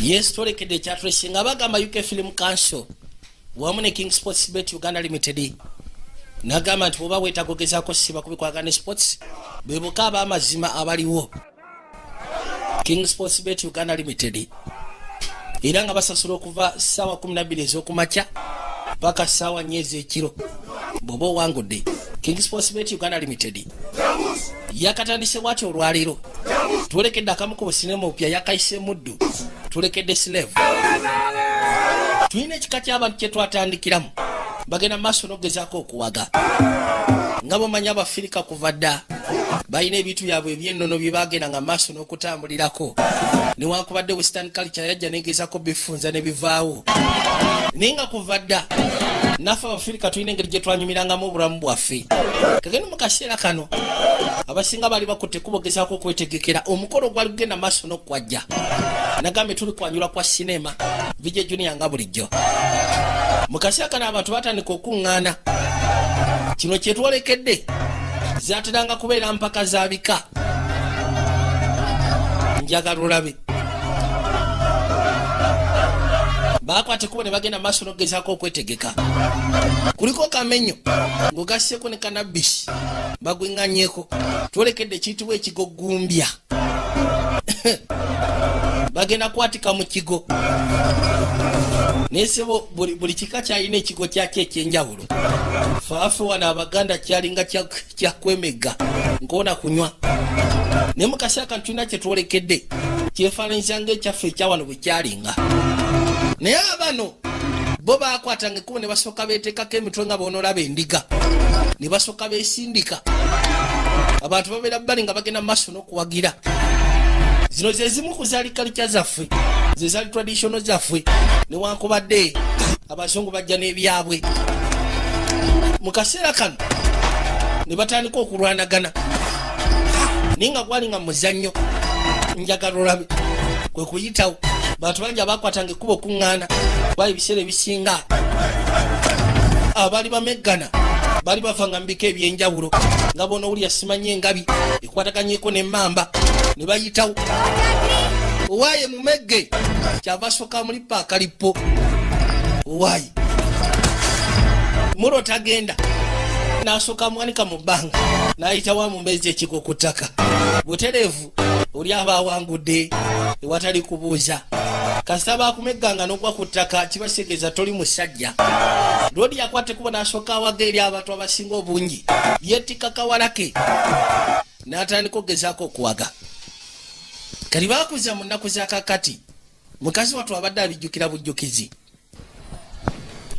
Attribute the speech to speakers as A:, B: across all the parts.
A: Yes, twolekede kyatulesinga bagamba UK Film Council wamu ne King Sports Bet Uganda Limited nagamba nti bwoba weetagogezaako siba kubikwagana ne sports bebuka ab'amazima abaliwo. King Sports Bet Uganda Limited era nga basasula okuva ssaawa 12 ez'okumakya paka ssaawa 4 ez'ekiro bw'oba owangudde. King Sports Bet Uganda Limited yakatandise bwati olwaleero twerekedde akamu ku businema obupya yakayise muddu tulekedde slave tulina ekika ky'abantu kye twatandikiramu bagenda maaso n'ogezaako okuwaga nga bamanya abafirika kuva dda balina ebintu byabwe ebyennono bye bagenda nga maaso n'okutambulirako newankubadde western culture yajja negezaako bifunza ne bivaawo naye nga kuva dda naffe abafirika tulina engeri gye twanyumirangamu obulamu bwaffe. Kagenda mu kaseera kano abasinga bali bakutte kubogezaako okwetegekera omukolo gwali kugenda maaso n'okwajja nagambe tuli kwanjula kwa sinema Vijay Junior nga bulijjo. Mu kaseera kano abantu batandika okuŋŋaana kino kyetwolekedde zateranga kubeera mpaka zabika njagala olabe bakwate kuba ne bagenda maaso n'ogezaako okwetegeka. Kuliko kamenyo ng'ogasseko ne kanabisi bagwenganyeko twolekedde kiyitibwa ekigogumbya bagenda kwatika mu kigo nesebo buli kika kyalina ekigo kyakyo ekyenjawulo. Faafe wano abaganda kyalinga kyakwemega nkoona kunywa naye mu kaseera kano tulina kyetwolekedde kyefaananyisa ng'ekyaffe ekyawano bwe kyalinga. Naye abano bo bakwatanga ekkubo ne basooka beeteekako emitwe nga boonolaba endiga ne basooka beesindika abantu babeera bali nga bagenda maaso n'okuwagira. Zino ze zimu ku zaali kalica zaffe ze zaali traditional zaffe newankubadde abazungu bajja n'ebyabwe. Mu kaseera kano ne batandika okulwanagana naye nga gwali nga muzannyo njagala olabe kwe kuyitawo bantu bangi abakwatanga ekkubo okuŋŋaana bali biseera ebisinga abaali bameggana bali bavanga mu bika ebyenjawulo nga bona owulira simanye engabi ekwataganyeko n'emmamba ne bayitawo owaaye mumegge kyava asooka muli paakalipo owaaye mulo tagenda n'asooka mwanika mu bbanga n'ayitawo mumezi ekigo ku ttaka butereevu oli aba awangudde ewatali kubuuza kasita baakumegganga n'ogwa ku ttaka kibasegeeza toli musajja. Lodi yakwate kuba n'asooka awaga eri abantu abasinga obungi yeetikka kawalake n'atandika okugezaako okuwaga. Kali baakuza mu nnaku za kakati mukazi wattu abadde abijjukira bujjukizi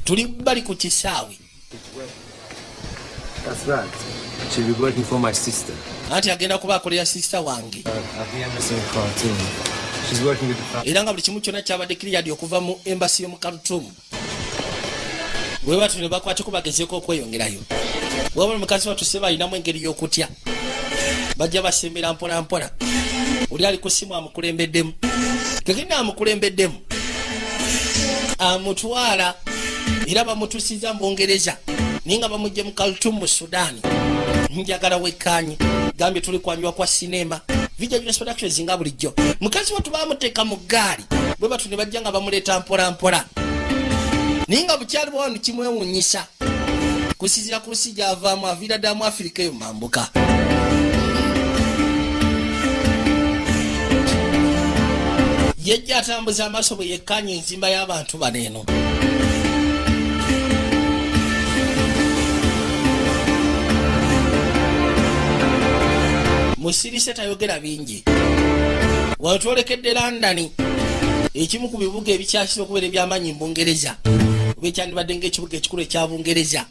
A: tuli bali ku kisaawe.
B: That's right. She'll be working for my sister.
A: Anti agenda kuba akolera sister wange.
B: At the embassy in Khartoum. She's working with the family.
A: Era nga buli kimu kyonna kyabadde kiriyadi okuva mu embassy y'omu Khartoum. Bwe batu ne bakwate ko bagezeeko okweyongerayo. Wabula mukazi wattu seba alinamu engeri y'okutya. Bajja basembera mpola mpola. Oli ali ku simu amukulembeddemu. Kekina amukulembeddemu. Amutwala era bamutusiza mu Bungereza. Ninga bamujje mu Khartoum mu Sudan. Njagala wekkaanye gambye tuli kwanjwa kwa sinema Vijay Junior Productions nga bulijjo. Mukazi wattu baamuteeka mu ggaali bwe batu ne bajja nga bamuleeta mpola mpola ninga bukyali bwanu kimwewuunyisa kusizira ku nsi gy'avaamu aviira ddala mu Afirika eyo mambuka. Yejja atambuza amaaso bwe yekkaanye enzimba y'abantu bano eno. Musirise tayogera bingi wano twolekedde London ekimu ku bibuga ebikyasiza okubeera eby'amaanyi mu Bungereza oba ekyandibadde ng'ekibuga ekikulu ekya Bungereza.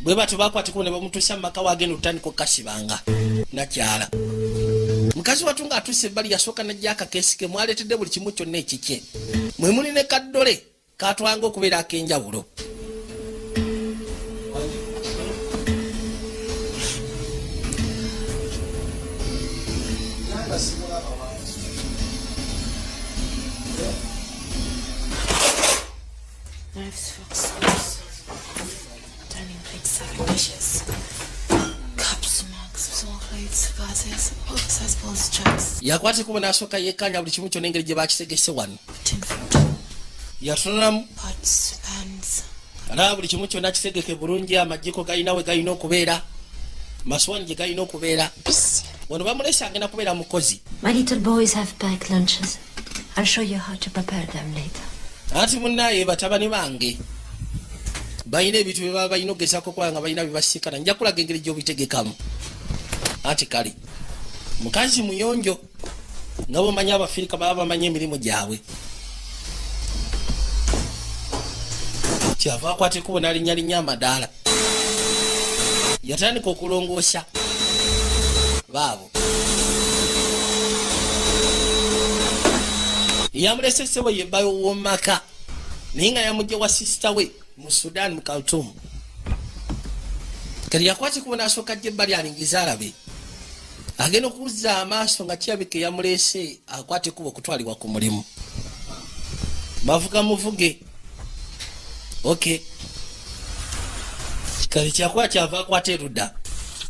A: Bwe batu bakwateko ne bamutuusa mu maka waagenda olutandika okukasibanga nakyala. Mukazi wattu ng'atuuse ebbali yasooka n'ajja akakeesi ke mwaleetedde buli kimu kyonna ekikye mwe muli ne kaddole kaatwanga okubeera ak'enjawulo.
C: Knives, forks, spoons, dining plates, serving dishes, cups, mugs, small plates, vases. Pulse checks.
A: yakwata ekubo n'asooka yeekanya buli kimu kyonna engeri gye bakitegese wano
C: 10 foot.
A: yatunulamu
C: Pots, pans.
A: alaba buli kimu kyonna kitegeke bulungi amagiko galina we galina okubeera maswani gye galina okubeera wano bamulese agenda kubeera mukozi
D: My little boys have packed lunches. I'll show you how to prepare them later.
A: anti munnaye batabani bange balina ebintu bye baba balina okugezaako okuba nga balina byebasikana nja kulaga engeri gy'obitegekamu anti kale mukazi muyonjo nga bomanyi abafirika baba bamanyi emirimu gyabwe kyava akwata ekubo n'alinnyalinnya amadaala yatandika okulongoosa baabo yamulese ssebo yebbayo w'omumaka naye nga yamugye wa sisita we mu sudan mu Khartoum kati yakwata ekubo n'asooka jja ebbali alingiza alabe agenda okuzza amaaso nga kirabika yamulese akwata ekubo okutwalibwa ku mulimu bavuga muvuge okay kale kyakuba kyava akwata erudda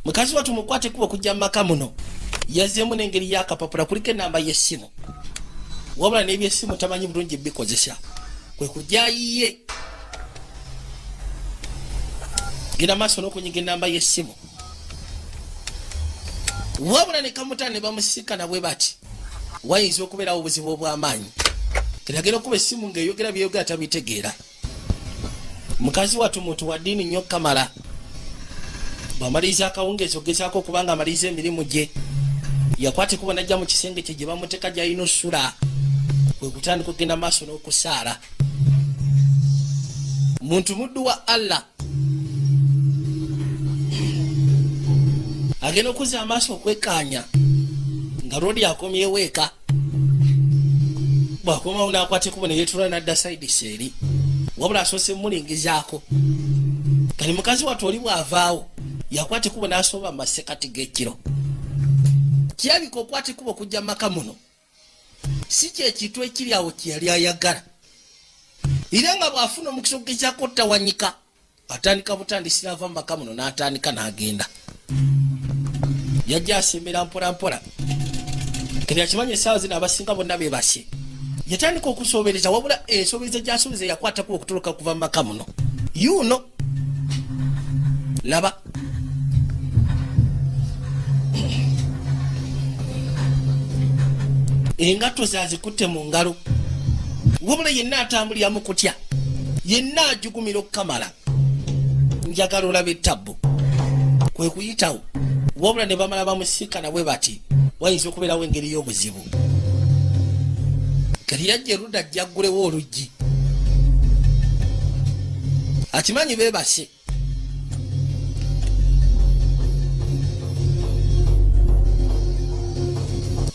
A: mukazi watu mukwate ekubo okujja mu maka muno yazzeemu n'engeri y'akapapula kuliko enamba y'essimu wabula n'ebyessimu tamanyi bulungi bikozesa kwe kujja yiye genda maaso n'okunyiga enamba y'essimu wabula ne kamuta ne bamusikana bwe bati wayinza okubeerawo obuzibu obw'amaanyi kati agenda okuba essimu ng'eyogera byeyogera tabitegeera mukazi watu muntu wa ddiini nnyo kamala bw'amaliriza akawungeezi ogezaako okubanga amaliriza emirimu gye yakwata ekubo n'ajja mu kisenge kye gye bamuteeka gy'alina ossula kwe kutandika okugenda maaso n'okusaala muntu muddu wa Allah agenda okuzza amaaso okwekaanya nga loodi akomyewo eka bw'akomawo n'akwata ekubo ne yeetula n'adda sayidi seeri wabula asoose mulingizaako kali mukazi watu oli bw'avaawo yakwata ekubo n'asooba mu masekati g'ekiro kirabika okwata ekubo okujja mu maka muno si kyekintu ekiri awo kyeyali ayagala era nga bw'afuna omukisa okugezaako ottawanyika atandika butandisi n'ava mu maka muno n'atandika n'agenda yajja asembera mpola mpola kati akimanya essaawa zino abasinga bonna beebase yatandika okusobereza wabula ensobereza gy'asobeza yakwatako okutoloka kuva mu maka muno yuno laba engatto zazikutte mu ngalo wabula yenna atambulira mu kutya yenna ajugumira okukamala njagala olaba ettabbu kwe kuyitawo wabula ne bamala bamusiikana bwe bati wayinza okubeerawo engeri y'obuzibu kati yajja erudda ajja aggulewo oluggi akimanyi beebase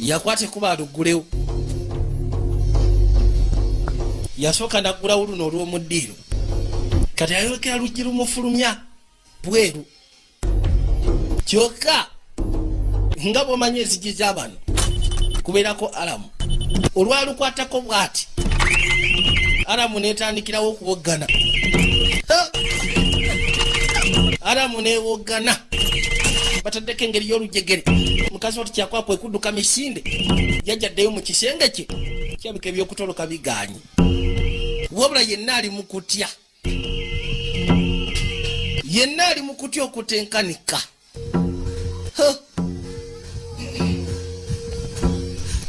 A: yakwata ekuba aluggulewo yasooka naggulawo luno olw'omuddiiro kati ayokera luggi lumufulumya bweru kyokka nga bw'omanyi enzigi z'abano kubeerako alamu olwalukwatako bw'ati alamu neetandikirawo okuwoggana alamu neewoggana bataddeko engeri y'olujegere mukazi wati kyakwaa kwe kudduka misinde yajjaddeyo mu kisenge kye kyabika ebyokutoloka biganye wabula yenna ali mu kutya yenna ali mu kutya okutenkanika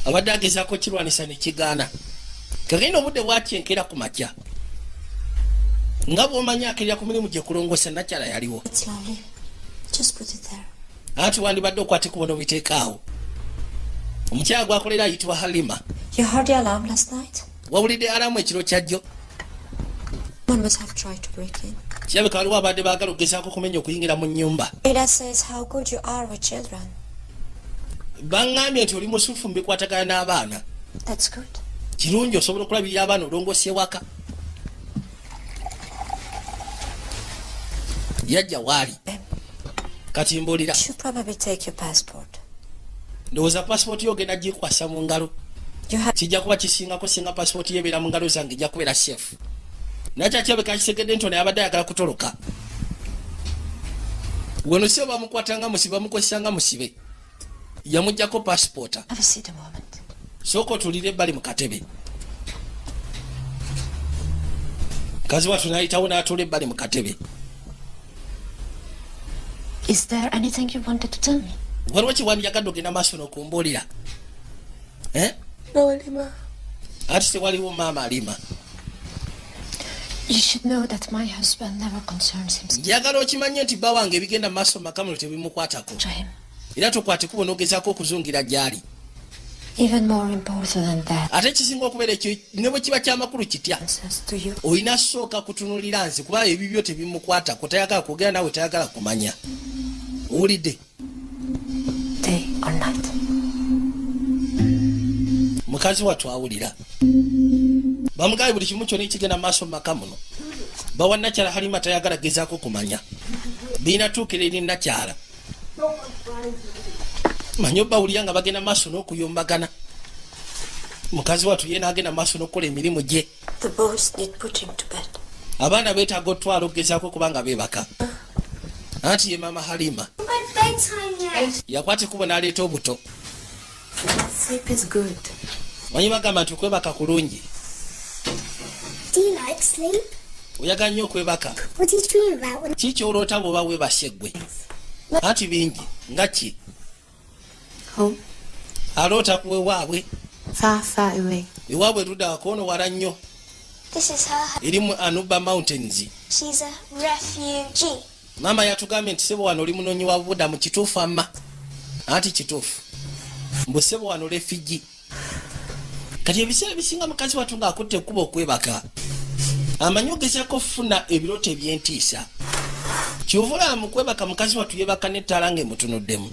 A: abadde agezaako kirwanisa ne kigaana kagenda obudde bwakyenkera ku makya nga bw'omanyi akirira ku mirimu gye kulongosa nakyala yaliwo
D: It's lovely. Just put it there.
A: anti wandibadde okwate kubona obiteekaawo omukyala gwakolera ayitibwa Halima
D: You heard the alarm last night?
A: wawulidde alamu ekiro kyajjo
D: One must have tried to break in.
A: kirabika waliwo abadde baagala okugezaako okumenya okuyingira mu nnyumba
D: Ada says how good you are with children.
A: baŋŋambye nti oli musufu mu bikwatagana n'abaana
D: That's good.
A: kirungi osobola okulabirira abaana olongoosa ewaka yajja waali kati mbuulira
D: You should probably take your passport.
A: ndowooza pasipooti yo ogenda gikwasa mu ngalo
D: You have
A: kijja kuba kisingako singa pasipooti yebeera mu ngalo zange ejja kubeera sefu nakyakirabika kisegedde nti ono yabadde ayagala kutoloka wano si bamukwatanga musibe bamukozesanga musibe yamujjako passport.
D: Have a seat a moment.
A: Soko tulire ebbali mu katebe. Mukazi wattu n'ayitawo n'atuula ebbali mu katebe.
D: Is there anything you wanted to tell me?
A: Waliwo kiwandiyagadde ogenda maaso n'okumbuulira?
C: No, Lima.
A: Ati tewaliwo maama alima.
D: You should know that my husband never concerns himself.
A: Njagala okimanye nti bba wange ebigenda mu maaso mu maka muno tebimukwatako.
D: To him.
A: Era tokwate kubo n'ogezaako okuzungira gy'ali.
D: Even more important than that.
A: Ate kisinga okubeera ekyo ne bwe kiba ky'amakulu kitya.
D: Says to you.
A: Olina sooka kutunulira nze kuba ebibyo tebimukwatako, tayagala kugenda nawe, tayagala kumanya. Owulidde?
D: Day or night.
A: Mukazi wattu awulira. Bamugaye buli kimu kyonna ekigenda mu maaso mu maka muno. Bawa nakyala Halima tayagala gezaako kumanya. Biinatuukira eri nakyala. Manyi bawulira nga bagenda maaso n'okuyombagana. Mukazi wattu ye n'agenda maaso n'okukola emirimu gye.
D: The boys did put him to bed.
A: Abaana beetaaga otwala okugezaako kubanga beebaka. Anti ye maama Halima. Yakwata ekkubo n'aleeta obuto.
D: Sleep is good.
A: Manyi bagamba nti okwebaka kulungi.
E: Do you like sleep?
A: Oyagala nnyo okwebaka.
E: What do you dream about?
A: Ki ky'oloota bw'oba weebase ggwe? Anti bingi. Nga ki?
C: Home.
A: Aloota ku ewaabwe.
C: Far, far away.
A: Ewaabwe erudda wakoono wala nnyo.
E: This is her.
A: Eri mu Anuba Mountains.
E: She's a refugee.
A: Maama yatugambye nti sebo wano oli munoonyi wa bubudamu. Kituufu amma? Anti kituufu. Mbu sebo wano refugee. Kati ebiseera bisinga mukazi wattu ng'akutte ekkuba okwebaka. Amanyi ogezaako okufuna ebirooto eby'entiisa. Kyovula mu kwebaka mukazi wattu yeebaka n'ettaala ng'emutunuddemu.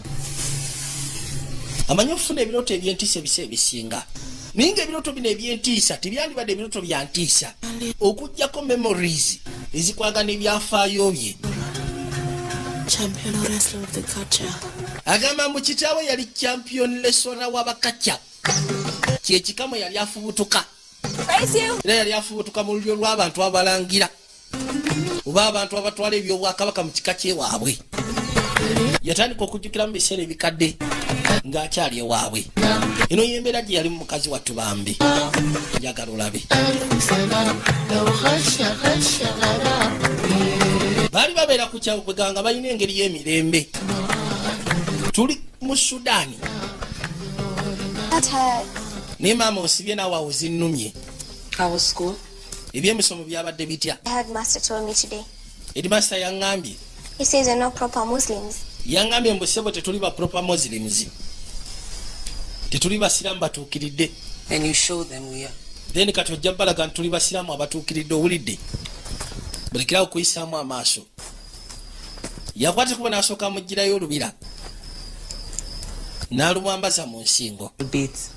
A: Amanyi okufuna ebirooto eby'entiisa ebiseera ebisinga. Naye ng'ebirooto bino eby'entiisa tebyandibadde ebirooto bya ntiisa. Okuggyako memories ezikwaga n'ebyafaayo bye.
C: Champion wrestler of the culture.
A: Agamba mbu kitaawe yali champion wrestler w'abakacca. Kyekikamu yali afubutuka. Era yali afubutuka mu lulyo lw'abantu abalangira. Oba abantu abatwala ebyobwakabaka mu kika ky'ewaabwe. Yatandika okujjukira mu biseera ebikadde ng'akyali ewaabwe. Eno y'embeera gye yali mu mukazi wattu bambi. Njagala olabe. Baali babeera ku kyabuganga nga balina engeri y'emirembe. Tuli mu Sudaani.
E: That hurt.
A: Ne maama osibye naawe awo zinnumye.
C: How was school?
A: Ebyemisomo byabadde bitya?
E: The headmaster told me today.
A: Headmaster yaŋŋambye.
E: He says they're not proper Muslims.
A: Yaŋŋambye mbu ssebo tetuli ba proper Muslims. Tetuli basiraamu batuukiridde.
C: And you show them we are.
A: Then kati ojja balaga nti tuli basiraamu abatuukiridde. Owulidde? Bulekerawo kuyisaamu amaaso. Yakwata kuba n'asooka amuggyirayo olubira. N'alumwambaza mu nsingo.
C: Beats.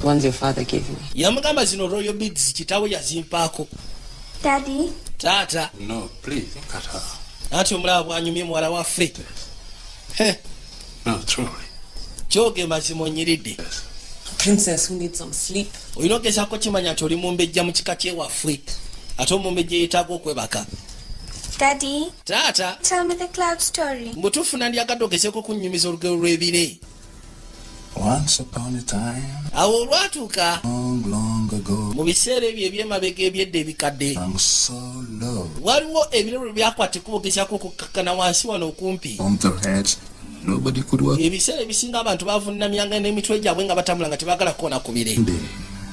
C: Ones your father gave me.
A: Yamugamba zino royal beads kitaawe yazimpaako.
E: Daddy?
A: Taata.
F: No, please, cut her.
A: Anti omulaba bwanyumye muwala waffe.
F: No, truly.
A: Kyoge mazima onyiridde.
C: Princess who needs some sleep.
A: Olina ogezaako kimanya nti oli mumbejja mu kika kyewaffe. Ate omumbejja yeetaaga okwebaka.
E: Daddy?
A: Taata.
E: Tell me the cloud story.
A: Mbutuufu nandyagadde ogezeeko okunnyumiza olugero lw'ebire.
F: Once upon a time,
A: Awo olwatuuka
F: long ago,
A: mu biseera ebyo eby'emabega ebyedda ebikadde.
F: I'm so low.
A: Waliwo ebirero byakwata ekkubo ogezaako okukakkana wansi wano okumpi.
F: On their heads, nobody could walk.
A: Ebiseera ebisinga abantu bavunnamyanga n'emitwe gyabwe nga batambula nga tebaagala kukoona ku bire.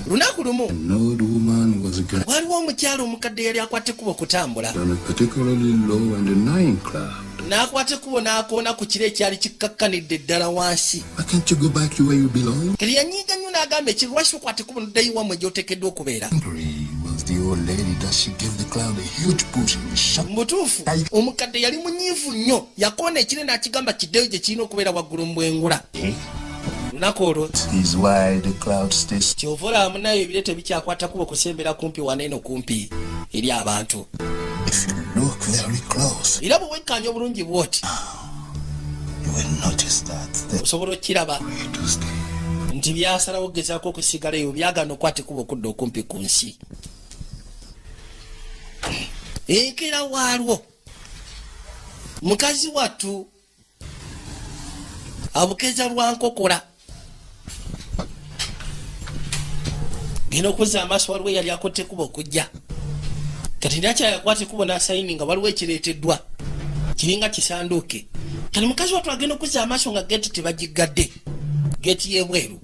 A: Lunaku lumu
F: An old woman was
A: waliwo omukyala omukadde yali akwata ekkubo okutambula.
F: on a particularly low and denying cloud.
A: N'akwata ekkubo n'akoona ku kire ekyali kikkakkanidde ddala wansi.
F: Why can't you go back to where you belong?
A: Kati yanyiiga nnyo n'agamba ekiro lwaki okwata ekkubo n'oddayo wamwe gy'oteekeddwa okubeera.
F: Angry was the old lady that she gave the cloud a huge push and shut.
A: Mu butuufu omukadde yali munyiivu nnyo, yakoona ekire n'akigamba kiddeyo gye kirina okubeera waggulu mu bwengula. Lunaku olwo
F: Is why the cloud stays.
A: kyova olaba munayo ebire tebikyakwata kuba okusembera kumpi waneeno kumpi eri abantu.
F: If you look very close,
A: Era bwe wekkanya obulungi bw'oti
F: you will notice that the
A: osobola okiraba
F: way to stay.
A: nti byasalawo okugezaako okusigalayo byagaana okwata ekkubo okudda okumpi ku nsi. Enkera waalwo mukazi wattu abukeza lwankokola genda okuzza amaaso waliwo yali akotte kuba okujja kati ndakyayakwate kubo n'asayini nga waliwo ekireeteddwa kiringa kisanduuke kati mukazi wattu agenda okuzza amaaso nga geeti tebagigadde geeti y'ebweru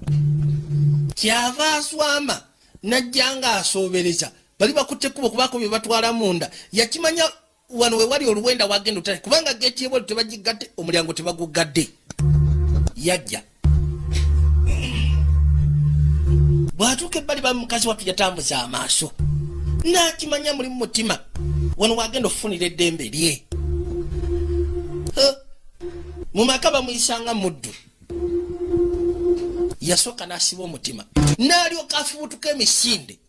A: kyava aswama najja nga asoobereza bali bakutte kubo kubako bye batwala munda yakimanya wano we wali oluwenda wagenda otale kubanga geeti y'ebweru tebagigadde omulyango tebagugadde yajja bwatuuka ebbali ba mukazi wattu yatambuza amaaso nakimanya muli mu mutima wano wagenda okufunira eddembe lye mu maka bamuyisanga muddu yasooka n'asiba omutima n'alyoka afubutuka emisinde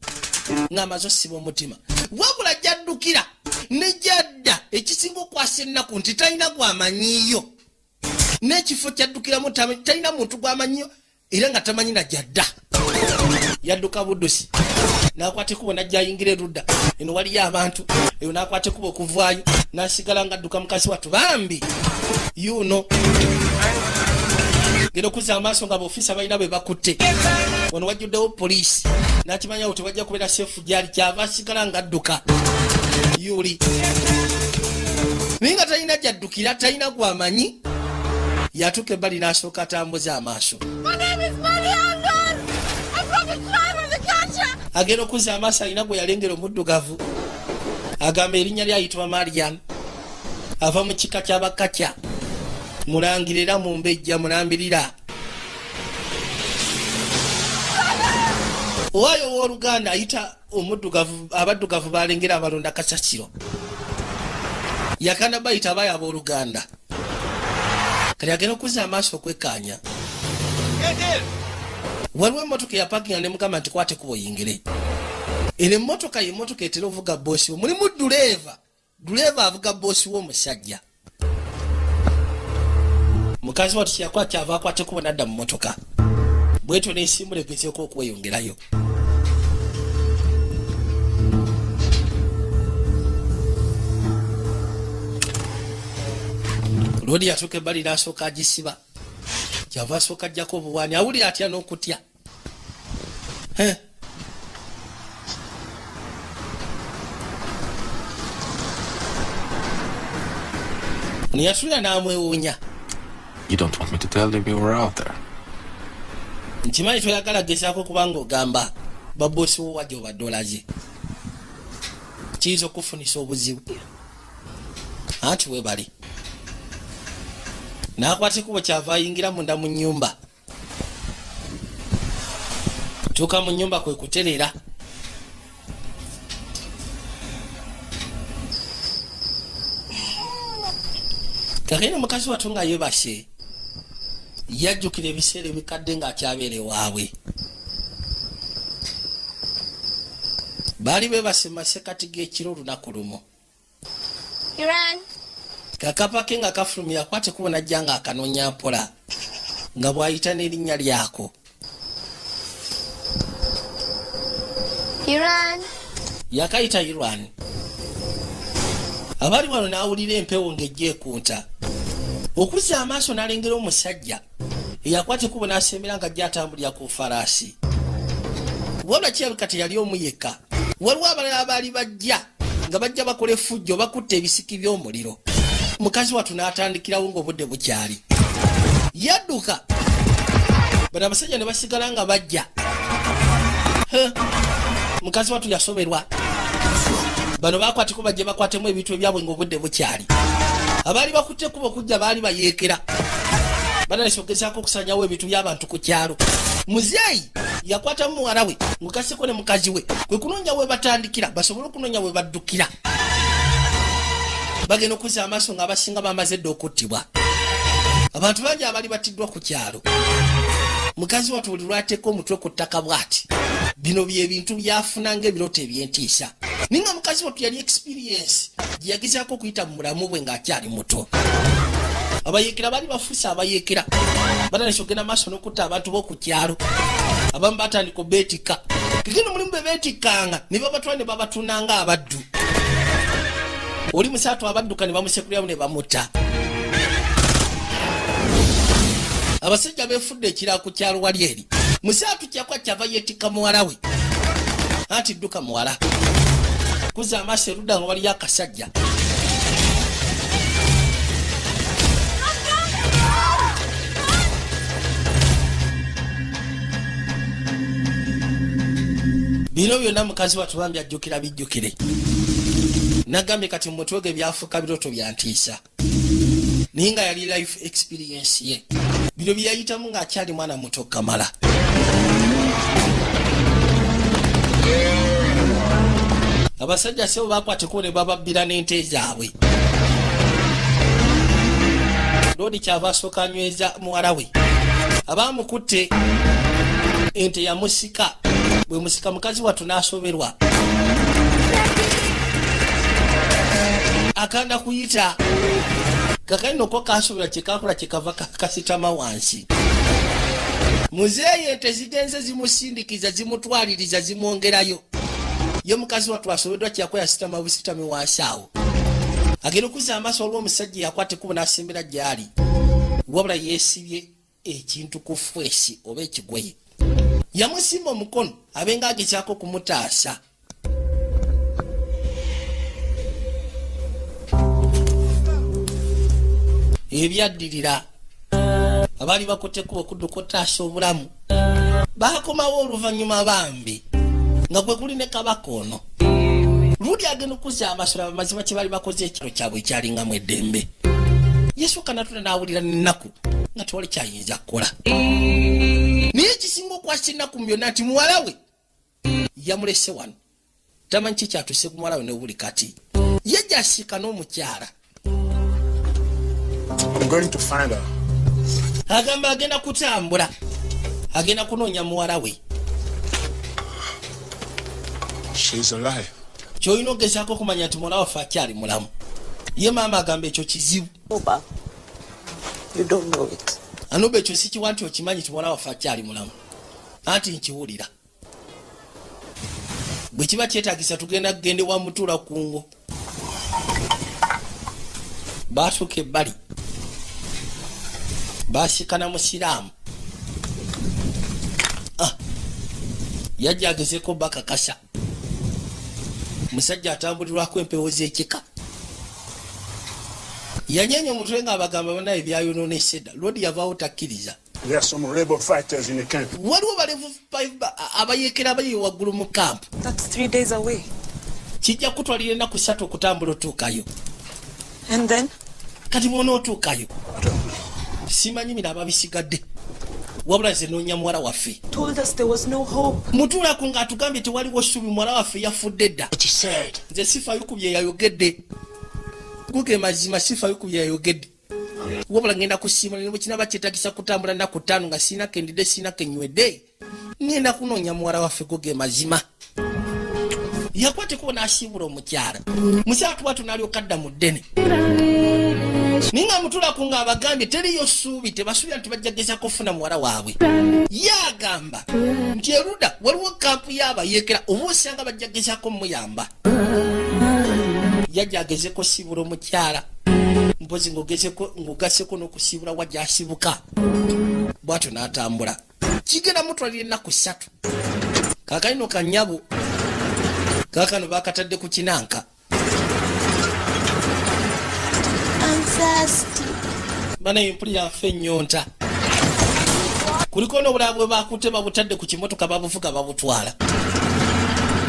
A: ng'amaze osiba omutima wabula jaddukira ne jadda ekisinga okwasa ennaku nti talina gwamanyiyo n'ekifo kyaddukiramu talina muntu gwamanyiyo era nga tamanyi na jadda yadduka buddusi nakwate kubo najja ayingira erudda eno waliyo abantu eyo nakwate kubo okuvaayo nasigala nga adduka mukazi wattu bambi yuno genda okuzza amaaso nga baofisa balina bwe bakutte wano wajjuddewo poliisi nakimanyawo tewajja kubeera seefu gyali kyava asigala nga adduka yuli naye nga talina gyaddukira talina gwamanyi yatuuka ebbali n'asooka atambuza amaaso agenda okuzza amaaso alina gwe yalengera omuddugavu agamba erinnya lyayitibwa marian ava mu kika ky'abakakya mulangira era mu mbejja mulambirira owaayo ow'oluganda ayita omuddugavu abaddugavu balengera abalonda kasasiro yakanda bayita abayo ab'oluganda kati agenda okuzza amaaso okwekkaanya waliwo emmotoka eyapakinga ne mugamba nti kwate kuba oyingire eno emmotoka y'emmotoka etera ovuga boosi wo mulimu duleeva avuga boosi wo omusajja mukazi wattu kyakwata kyava akwate kuba nadda mu mmotoka bwetyo n'ensimbula egezeeko okweyongerayo loodi yatuuka ebbali n'asooka agisiba kyava asooka ajjako obuwaani awulira atya n'okutya niyatulira n'amwewuunya
B: You don't want me to tell them you were out there?
A: nkimanyi toyagala gezaako kubanga ogamba baboosi wo wajja obadde olaze kiyinza okufunisa obuzibu anti webali nakwata ekubo kyava ayingira munda mu nnyumba tuuka mu nnyumba kwe kuterera kakene mukazi wattu nga yebase yajjukira ebiseera ebikadde ng'akyabeera ewaabwe baali bebase masekati g'ekiro olunaku lumu kakapa ke nga kafulumya akwate kubo najja nga akanoonya mpola nga bw'ayita n'erinnya lyako yakayita Iran abali wano n'awulira empewo ng'ejja ekunta okuzza amaaso n'alengera omusajja eyakwate kubo n'asembera nga ajja atambulira ku falaasi wabula kirabika teyali omu yekka waliwo abalala abaali bajja nga bajja bakola effujjo bakutta ebisiki by'omuliro mukazi wattu n'atandikirawo ng'obudde bukyali yadduka bano abasajja ne basigala nga bajja mukazi wattu yasoberwa bano bakwateko bajje bakwatemu ebintu ebyabwe ng'obudde bukyali abaali bakutte kuba okujja baali bayeekera banalesogezaako okusanyawo ebintu by'abantu ku kyalo muzeeyi yakwatamu muwala we mukaseko ne mukazi we kwe kunoonya we batandikira basobole okunoonya we baddukira bagenda okuzza amaaso ng'abasinga bamaze dde okuttibwa abantu bangi abaali battiddwa ku kyalo mukazi wattu buli lwateeka omutwe ku ttaka bw'ati bino byebintu byafuna ng'ebirooto ebyentiisa ninga mukazi wattu yali experience gye yagezaako okuyita mu mulamu bwe ng'akyali muto abayeekera baali bafuuse abayeekera batandise okugenda maaso n'okutta abantu b'oku kyalo abamu batandika obeetikka kigenda omulimu be beetikkanga ne babatwala ne babatunanga abaddu oli musaatu abadduka ne bamusekuliramu ne bamutta abasajja befudde ekirala ku kyalo wali eri musaatu kyakwa kyava yeetikka muwala we anti dduka muwala kuza amaaso erudda nga waliyo akasajja bino byonna mukazi watubambye ajjukira bijjukire nagambye kati mumutwe gwe byafuuka biroto byantiisa naye nga yali life experience ye bino byeyayitamu ng'akyali mwana muto kamala abasajja sebo bakwateko ne bababbira n'ente zaabwe loodi kyava asooka anyweza muwala we abaamukutte ente yamusika bwe musika mukazi wattu n'asoberwa akanda kuyita kakalino kasoberwa kyekakola kyekava kasitama wansi muzeeyi ente zigenze zimusindikiza zimutwaliriza zimwongerayo ye mukazi wattu asobeddwa kyako yasitama busitami wansi awo agenda okuza amaaso olw'omusajja yakwatekubo n'asembera gy'ali wabula yeesibye ekintu ku fwesi oba ekigoye yamusimba omukono abenga agezaako kumutaasa ebyaddirira abaali bakuttekuba okudduka otaasa obulamu baakomawo oluvannyuma bambi nga gwe kuli ne kabaka ono ludi agenda okuzza amasolo amazima kye baali bakoze ekiro kyabwe ekyalingamu eddembe yesooka natula n'awulira n'ennaku nga tewali kyayinza kukola naye ekisinga okwasa ennaku mu byonna nti muwala we yamulese wano tamanyi ki kyatuuse ku muwala we ne buli kati ye gyasiika n'omukyala
F: I'm going to find her.
A: agamba agenda kutambula agenda kunoonya muwala we
F: She's alive.
A: kyolina ogezaako okumanya nti muwala waffe akyali mulamu ye maama agamba ekyo kizibu
C: Oba, you don't know it.
A: anuba ekyo si kiwa nti okimanyi ti muwala waffe akyali mulamu anti nkiwulira bwe kiba kyetaagisa tugenda kugende wa mutuula kungo baatuuka ebbali basikana musiraamu yajja agezeko bakakasa musajja atambulirwako empewo z'ekika yanyeenya omutwe ng'abagamba banaye byayonoonesa edda lodi yavaawo takkiriza
F: There are some rebel fighters in the camp.
A: waliwo balevu abayeekera abali waggulu mu kampu
C: That's 3 days away.
A: kijja kutwalira ennaku 3 okutambula otuukayo
C: And then?
A: kati bw'onootuukayo simanyi miraba bisigadde wabula nze noonya muwala waffe
C: Told us there was no hope.
A: mutuulaku ng'atugambye tewaliwo ssuubi muwala waffe yafudde edda
F: What he said.
A: nze sifayo ku bye yayogedde guge mazima sifayo ku bye yayogedde wabula ngenda kusiima ne bwe kinaba kyetagisa kutambula nnaku 5 nga siinako endidde siinako enywedde ngenda kunoonya muwala waffe guge mazima yakwateko n'asiibula omukyala mukyala tuba tunaalyoka dda mu ddene naye nga mutulaku ng'abagambye teriyo ssuubi tebasuubira nti bajja gezako kufuna muwala waabwe ye agamba nti erudda waliwo kampu y'abayeekera oba osanga bajja gezako muyamba yajja agezeko siibula omukyala mpozi ng'ogaseko n'okusiibula wajja asibuka bw'atyo n'atambula kigenda mutwalira ennaku 3 kakalino kanyabo kakano bakatadde ku kinanka
E: I'm thirsty.
A: bana empulira nfe ennyonta kuliko n'obulala bwe bakutte babutadde ku kimotoka babuvuga babutwala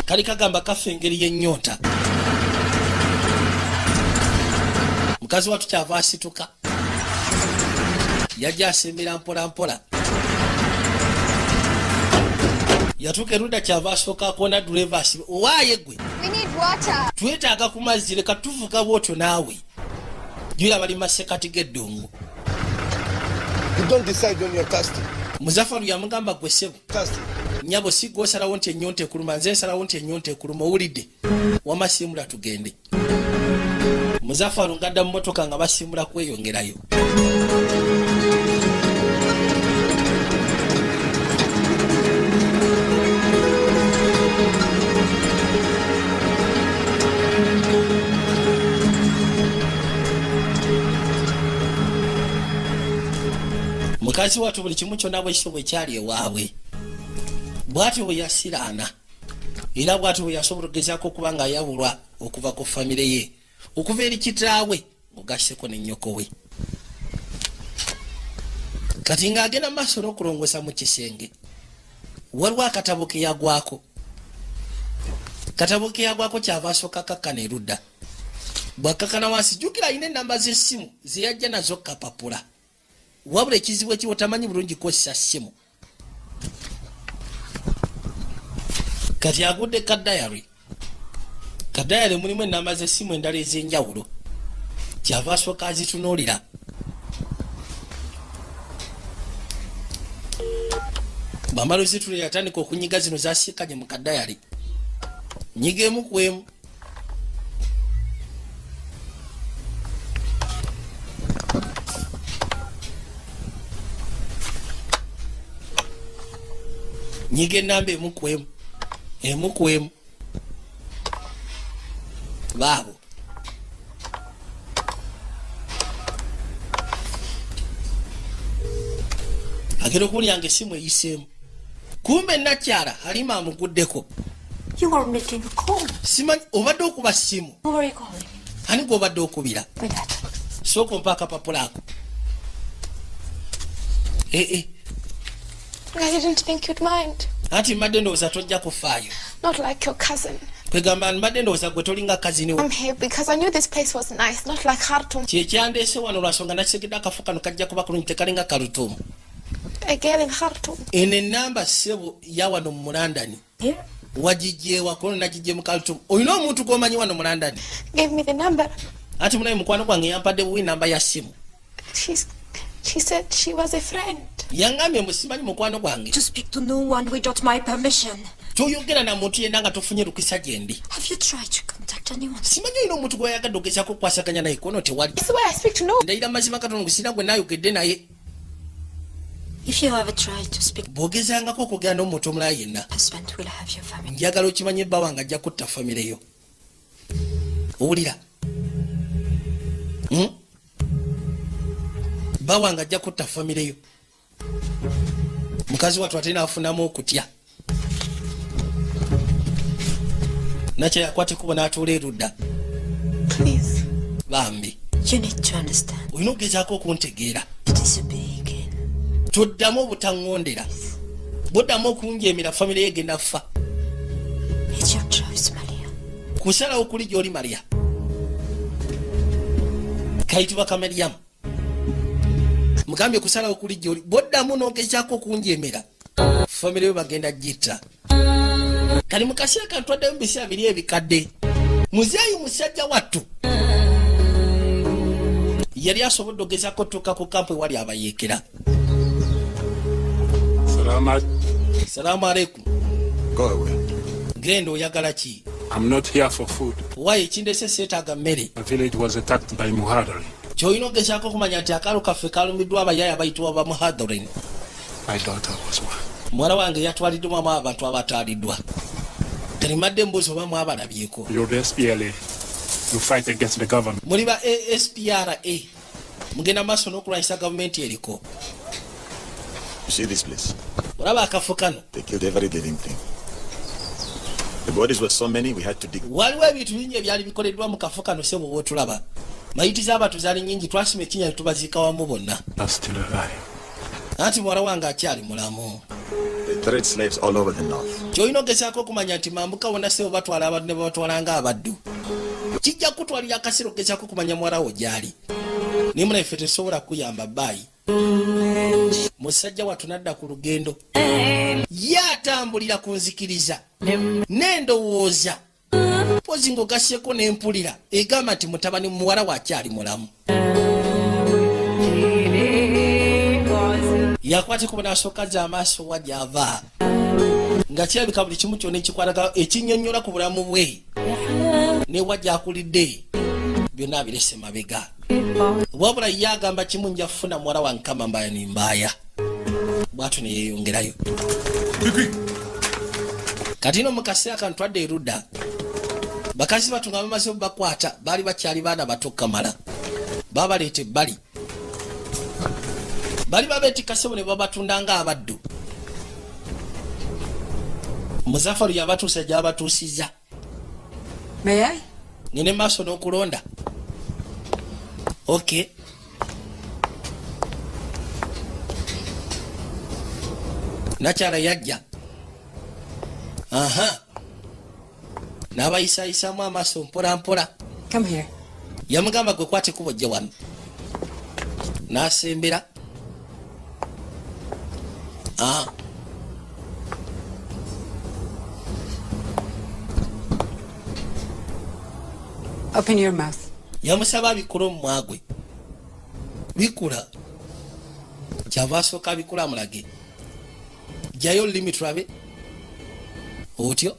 A: kali kagamba kafe engeri y'ennyonta mukazi wattu kyava asituka yajja asembera mpola mpola yatuuka erudda kyava asooka akonda dureva asibe owaaye gwe
E: We need water.
A: twetaaga ku mazzi leka tuvuga bwotyo naawe jula bali masekati g'eddungu
B: You don't decide when you're thirsty.
A: muzafaru yamugamba gwe ssebo
B: Thirsty.
A: nyabo si gw'osalawo nti ennyonta ekuluma nze nsalawo nti ennyonta ekuluma owulidde wamasiimula tugende muzafaru ngadda mu motoka nga basiimula kweyongerayo mukazi mukazi watu buli kimu kyonna bwekityo bwe kyali ewaabwe bw'atyo bwe yasiraana era bw'atyo bwe yasobola okugezaako okuba nga ayawulwa okuva ku famire ye okuva eri kitaawe mugasseko ne nnyoko we kati ng'agenda maaso n'okulongosa mu kisenge waliwo akatabo ke yagwako katabo ke yagwako kyava asooka kakkana erudda bw'akakkana wansi jjukira alina ennamba z'essimu ze yajja nazo kapapula wabula ekizibu ekiwo tamanyi bulungi kukozesa ssimu kati agudde kadayari mulimu ennamba z'essimu endala ez'enjawulo kyava asooka azitunuulira bwamala ozitulira yatandika okunyiga zino zasiikanye mu kadayari nyiga emu ku emu nyiga enamba emu ku emu baabo agenda okuwulyanga essimu eyiseemu kumbe nakyala Halima amuguddeko.
D: You are making a call.
A: Simanyi obadde okuba ssimu.
D: Who are you calling?
A: Ani gw'obadde okubira?
D: With that.
A: Sooka ompa akapapula ako.
E: I didn't think you'd mind.
A: Anti mbadde ndowooza tojja kufaayo.
E: Not like your cousin.
A: Kwegamba mbadde ndowooza gwe tolinga kazini we.
E: I'm here because I knew this place was nice, not like Khartoum.
A: Kyekyandeese wano lwasonga nakisegedde akafo kano kajja kuba kulungi tekalinga Khartoum.
E: A girl in Khartoum.
A: Eno ennamba ssebo ya wano mu London.
D: Here?
A: Wagijjeewa kono nagijje mu Khartoum. Olina omuntu gw'omanyi wano mu London.
E: Gave me the number.
A: Ati munaye mukwano gwange yampadde buwi namba ya ssimu.
E: She said she was a friend.
A: Yangambye musimanyi mukwano gwange.
D: To speak to no one without my permission.
A: Toyogera na muntu yenna nga tofunye lukisa gyendi.
D: Have you tried to contact anyone?
A: Simanyi olina omuntu gw'oyagadde ogezaako okukwasaganya naye kono tewali.
E: This is why I speak to no one.
A: Ndayira mazima katono gusina gwe naayogedde naye.
D: If you ever tried to speak
A: bw'ogezangako okugenda n'omuntu omulala yenna.
D: husband will have your family.
A: Njagala okimanye bba wange ajja kutta famire yo. Owulira? Bba wange ajja kutta famire yo. Mukazi wattu ate naafunamu okutya. Nakyo yakwata ekkubo n'atuula erudda.
E: Please.
A: Bambi.
D: You need to understand.
A: Olina okugezaako okuntegeera.
D: It is a big inn.
A: Toddamu obutaŋŋondera. Bw'oddamu okunjeemera famire ye egenda ffa.
D: It's your choice, Maria.
A: Kusalawo kuli gy'oli Maria. Kayitibwa Kamaliyamu. Mugambye kusalawo kuli gy'oli. Bw'oddamu n'ogezaako okunjeemera famire yo bagenda gitta. Kali mu kaseera kano twaddeyo mu biseera biri ebikadde. Muzeeyi musajja wattu yali asobodde ogezaako otuuka ku kampu ewali abayeekera. Salaamu alaikum.
F: Go away.
A: Genda oyagala ki?
G: I'm not here for food.
A: Waayo ekindese seetaaga mmere.
G: The village was attacked by Muhadari.
A: Ky'olina ogezaako okumanya nti akaalo kaffe kalumiddwa abayaaya abayitibwa ba Muhadarin.
G: My daughter was one.
A: Muwala wange yatwaliddwamu abantu abataaliddwa. Talimadde mbuzi oba mwabalabyeko.
G: You're the SPLA. You fight against the government.
A: Muli ba ASPRA. Mugenda maaso n'okulwanyisa gavumenti eriko.
H: You see this place?
A: Olaba akafo kano.
H: They killed every living thing. The bodies were so many we had to dig.
A: Waliwo ebintu bingi ebyali bikoleddwa mu kafo kano se bw'oba otulaba. Mayiti z'abantu zaali nnyingi twasima ekinnya ne tubaziika wamu bonna.
G: Are still alive.
A: Anti muwala wange akyali mulamu.
H: They trade slaves all over the north.
A: Ky'olina ogezaako okumanya nti mambuka wonna se batwala abantu ne babatwala ng'abaddu. Kijja kutwalira akaseera ogezaako okumanya muwala wo gy'ali. Naye muna ffe tesobola kuyamba baayi. Musajja wattu nadda ku lugendo. Ye atambulira ku nzikiriza. N'endowooza. Pozi ng'ogasseko n'empulira egamba nti mutabani muwala we akyali mulamu. Yakwate kuba n'asooka za amaaso wa gy'ava. Nga kirabika buli kimu kyonna ekikwataga ekinnyonnyola ku bulamu bwe. Ne wajja akulidde byonna abirese mabega. Wabula ye agamba kimu nja kufuna muwala wange kama mbaaya ne mbaaya. Bw'atyo ne yeeyongerayo. Kati no mu kaseera kano twadde erudda. Bakazi batu nga bamaze obakwata baali bakyali baana bato kamala. Babaleeta ebbali. bali babeetika ssebo ne babatunda nga abaddu. Muzafaru yabatuusa gy'abatuusiza.
I: May I?
A: Nine maaso n'okulonda. Okay. Nakyala yajja. Aha. N'abayisaayisamu amaaso mpola mpola.
I: Come here.
A: Yamugamba gwe kwate kubo gye wano. N'asembera.
I: Open your mouth.
A: Yamusaba abikula omumwa gwe. Bikula. Kyava asooka abikula amulage. Jjayo olulimi tulabe. Otyo.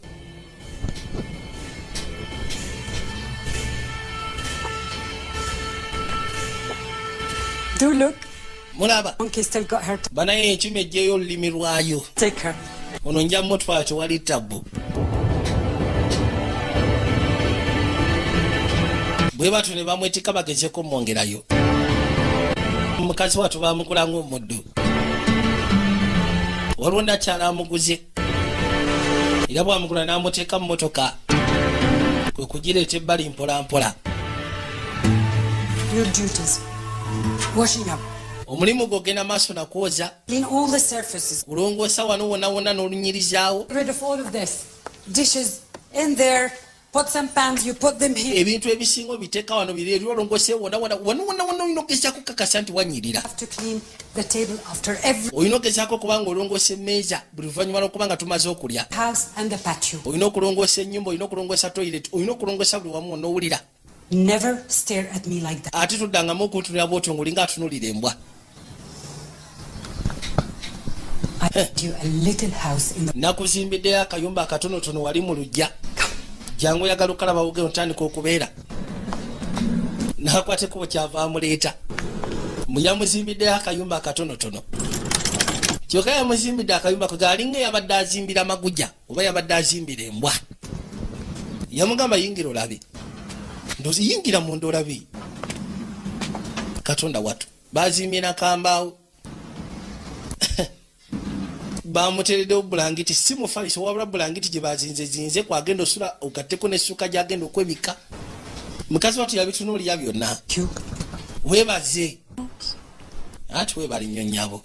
I: Do look.
A: Mulaba.
I: Monkey still got her.
A: Banaye ekyuma ejjeyo olulimi lwayo.
I: Take her.
A: Ono nja mutwala tewali tabbu. Bwe batyo ne bamwetika bagezeko mwongerayo. Mukazi watu bamugula ng'omuddu. Waliwo nakyala amuguze. Era bwamugula n'amuteeka mu motoka. Kwe kugireeta ebbali mpola mpola.
I: Your duties. Washing up.
A: Omulimu gw'ogenda maaso na kwoza.
I: Clean all the surfaces.
A: Kulongoosa wano wonna wonna n'olunyirizaawo.
I: Get rid of all of this. Dishes in there. Put some pans, you put them here.
A: Ebintu ebisinga obiteeka wano biri olongoose wonna wonna olina ogezaako kukakasa nti wanyirira.
I: Have to clean the table after every
A: Olina ogezaako okuba nga olongoosa emmeeza buli luvannyuma lw'okuba nga tumaze okulya.
I: house and the patio.
A: Olina okulongoosa ennyumba, olina okulongoosa toilet, olina okulongoosa buli wamu n'owulira.
I: Never stare at me like that.
A: Ate tuddangamu okuntunira bw'otyo ng'olinga atunulira embwa.
I: I built you a little house in the...
A: Nakuzimbiddeyo akayumba akatonotono wali mu luggya. Jangu oyagala okalaba buge otandika okubeera. N'akwata ekkubo kyava amuleeta. Yamuzimbiddeyo akayumba akatonotono. Kyokka yamuzimbidde akayumba kwe alinga yabadde azimbira Maguja oba yabadde azimbira embwa. Yamugamba yingira olabe. Ndozi yingira munda olabe. Katonda watu. Bazimbye nakambaawo. Bamutereddewo bulangiti si mufaliso wabula bulangiti gye bazinze kwagenda osula ogatteko n'essuka gy'agenda okwebika. Mukazi watu yabitunuulira byonna. Weebaze. Ati weebali nnyo nnyabo.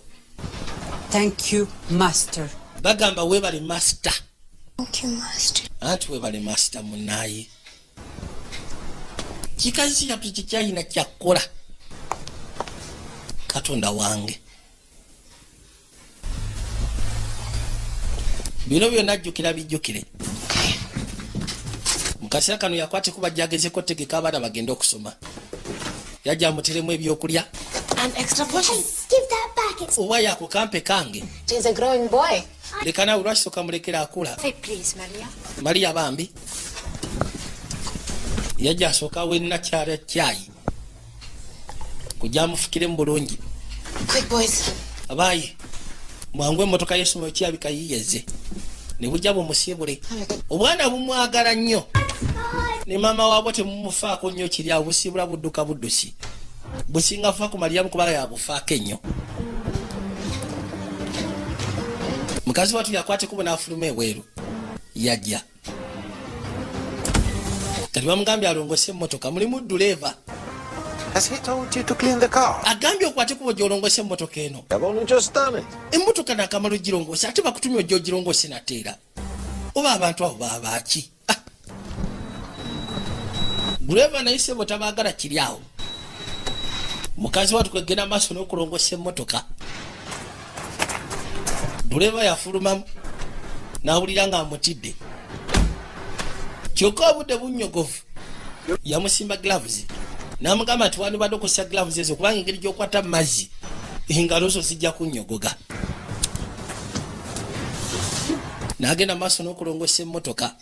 I: Thank you, master.
A: Bagamba weebali master.
E: Thank you, master.
A: Ati weebali master munnaaye. Kikazi kyatu kikyalina kyakkola. Katonda wange. Bino byonna ajjukira bijjukire. Mu kaseera kano yakwate kuba gyagezeko tegeka abaana bagende okusoma. Yajja amuteremu ebyokulya.
E: An extra portion. Give that back.
A: Oba yako kampe kange.
E: He's a growing boy.
A: Leka nawe lwakisooka mulekera akula.
D: Say please, Maria.
A: Maria bambi. Yajja asooka wennakyala caayi. Kujja amufukiremu bulungi.
E: Quick, boys.
A: Abaayi. Mwangu emmotoka y'essomero kyabika yiyeze. Ne bujja bumusiibule. Obwana bumwagala nnyo. Ne maama waabwo temumufaako nnyo kiri awo busiibula budduka buddusi. Businga fa ku Mariamu kubanga yabufaako ennyo. Mukazi watu yakwate kubo n'afuluma ebweru. Yajja. Kati bamugambye alongose emmotoka mulimu duleva.
J: Has he told you to clean the car?
A: Agambye okwate kubo gy'olongose emmotoka eno.
J: I've only just done it.
A: Emmotoka n'akamalo girongose ate bakutumye ojja ogirongose nateera. Oba abantu abo baabaki? Duleva naye sebo tabaagala kiri awo. Mukazi watu kwegenda maaso n'okulongosa emmotoka. Duleva yafulumamu n'awulira ng'amutidde. Kyokka obudde bunnyogovu. Yamusimba gloves. N'amugamba nti wandibadde okozesa gloves ezo kubanga engeri gy'okwata mu mazzi engalo zo zijja kunnyogoga. N'agenda maaso n'okulongosa emmotoka.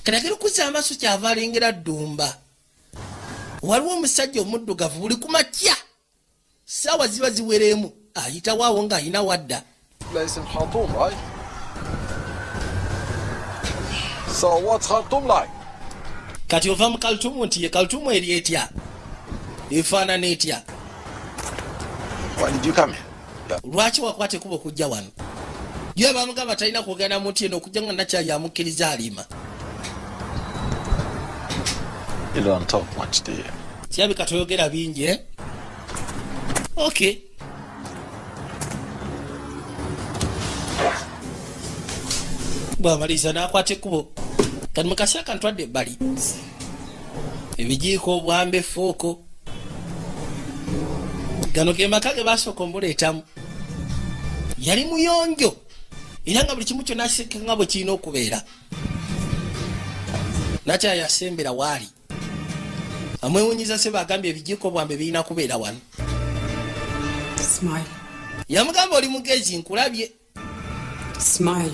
A: Kati agenda okuzza amaaso kyava alengera Ddumba. Waliwo omusajja omuddugavu buli ku makya. Ssaawa ziba ziweremu ayitawo awo ng'ayina wadda.
J: Place in Khartoum, right? So what's Khartoum like?
A: Kati ova mu Khartoum nti ye Khartoum eri etya? Efaanana etya?
J: Why did you come here?
A: lwaki wakwate kuba okujja wano ye bamugamba talina kugenda muti eno okujja nga nakyali amukkiriza alima
J: You don't talk much, do you?
A: kirabika toyogera bingi okay bwamaliza nakwata ekkubo kati mukasi akantwadde ebbali ebijiiko obwambe fooko gano ge maka ge basooka omuleetamu yali muyonjo era nga buli kimu kyonna aseka nga bwe kirina okubeera nakyali yasembera waali amwewunyiza se bagambye ebijiiko bwambe birina kubeera wano
I: Smile.
A: yamugamba oli mugezi nkulabye
I: Smile.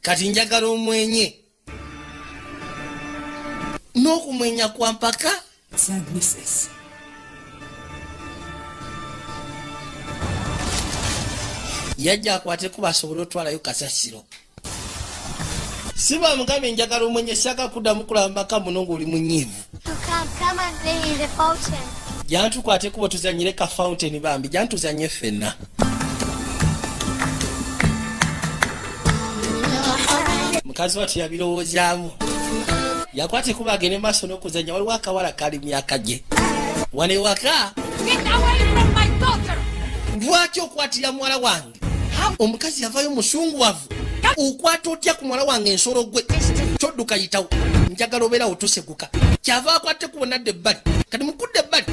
A: kati njagala omwenye n'okumwenya kwa mpaka
I: Sadnesses.
A: yajja akwate kuba asobole otwalayo kasasiro si bamugambye njagala omwenye saka kuddamu kulaba mpaka muno ng'oli munyiivu
E: Come and play the fountain.
A: jantukwate kuba tuzanyire ka fountain bambi jantuzanye ffenna mukazi watu yabirowoozaamu yakwate kuba agende maaso n'okuzanya waliwo akawala kali myaka gye wano ewaka lwaki okwatira muwala wange omukazi yavayo musunguwavu okwata otya ku muwala wange ensolo gwe kyodduka yitawo njagala obeerawo toseguka kyava akwate kubonadde ebbali kati mukudde ebbali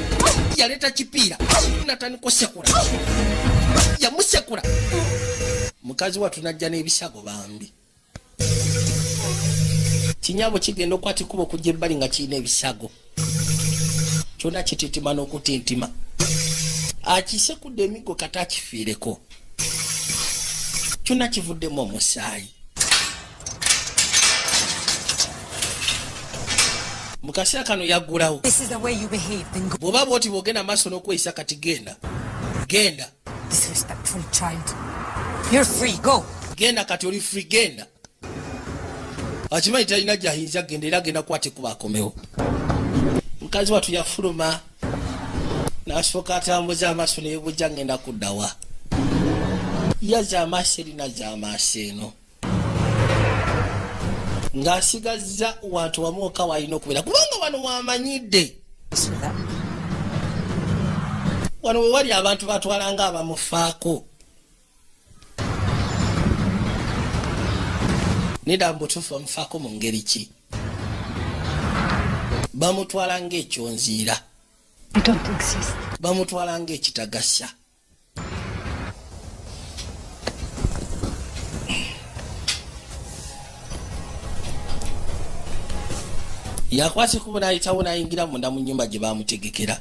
A: yaleeta kipiira natandika osekula yamusekula mukazi watu najja n'ebisago bambi kinyabo kigenda okwata kuba okujja ebbali nga kirina ebisago kyonna kititima n'okutintima akisekudde emiggo kati akifiireko kyonna kivuddemu omusaayi mu kaseera kano yaggulawo
I: This is the way you behave, then go.
A: bw'oba bwoti bw'ogenda maaso n'okweyisa kati genda
I: Disrespectful child. You're free, go.
A: genda kati oli free genda akimanyi talina gyayinza genda era agenda kukwate kuba akomewo mukazi watu yafuluma n'asooka atambuza amaaso neyebuja ngenda kuddawa yaza amaaso eri naza amaaso eno ng'asigazza wantu wamwoka walina okubeera kubanga wano mwamanyidde wano we wali abantu batwalanga abamufaako nida mbutufu bamufaako mu ngeri ki bamutwala ng'ekyonziira bamutwala ng'ekitagasa yakwase kuba n'ayitawo n'ayingira munda mu nnyumba gye bamutegekera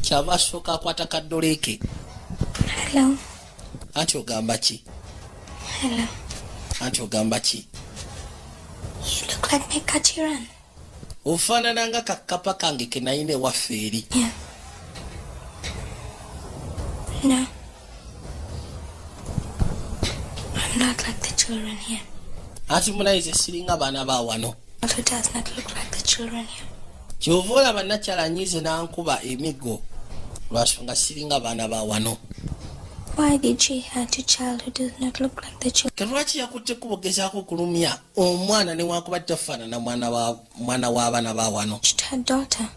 A: kyava asooka akwata kaddoleeke
E: Hello.
A: anti ogamba ki
E: Hello.
A: anti ogamba ki
E: You look like my Katiran.
A: ofaanana nga kakapa kange ke nayina ewaffe eri
E: Yeah. No. I'm not like the children here.
A: anti munayize siringa baana ba wano
E: Also does not look like the children here.
A: kyova olaba nakyala nyize n'ankuba emiggo lwasonga siringa baana ba wano
E: Why did she have a child who does not look like the children?
A: lwaki yakutte kubogezaako okulumya omwana newakuba tafaanana mwana w'abaana ba wano
E: Her daughter.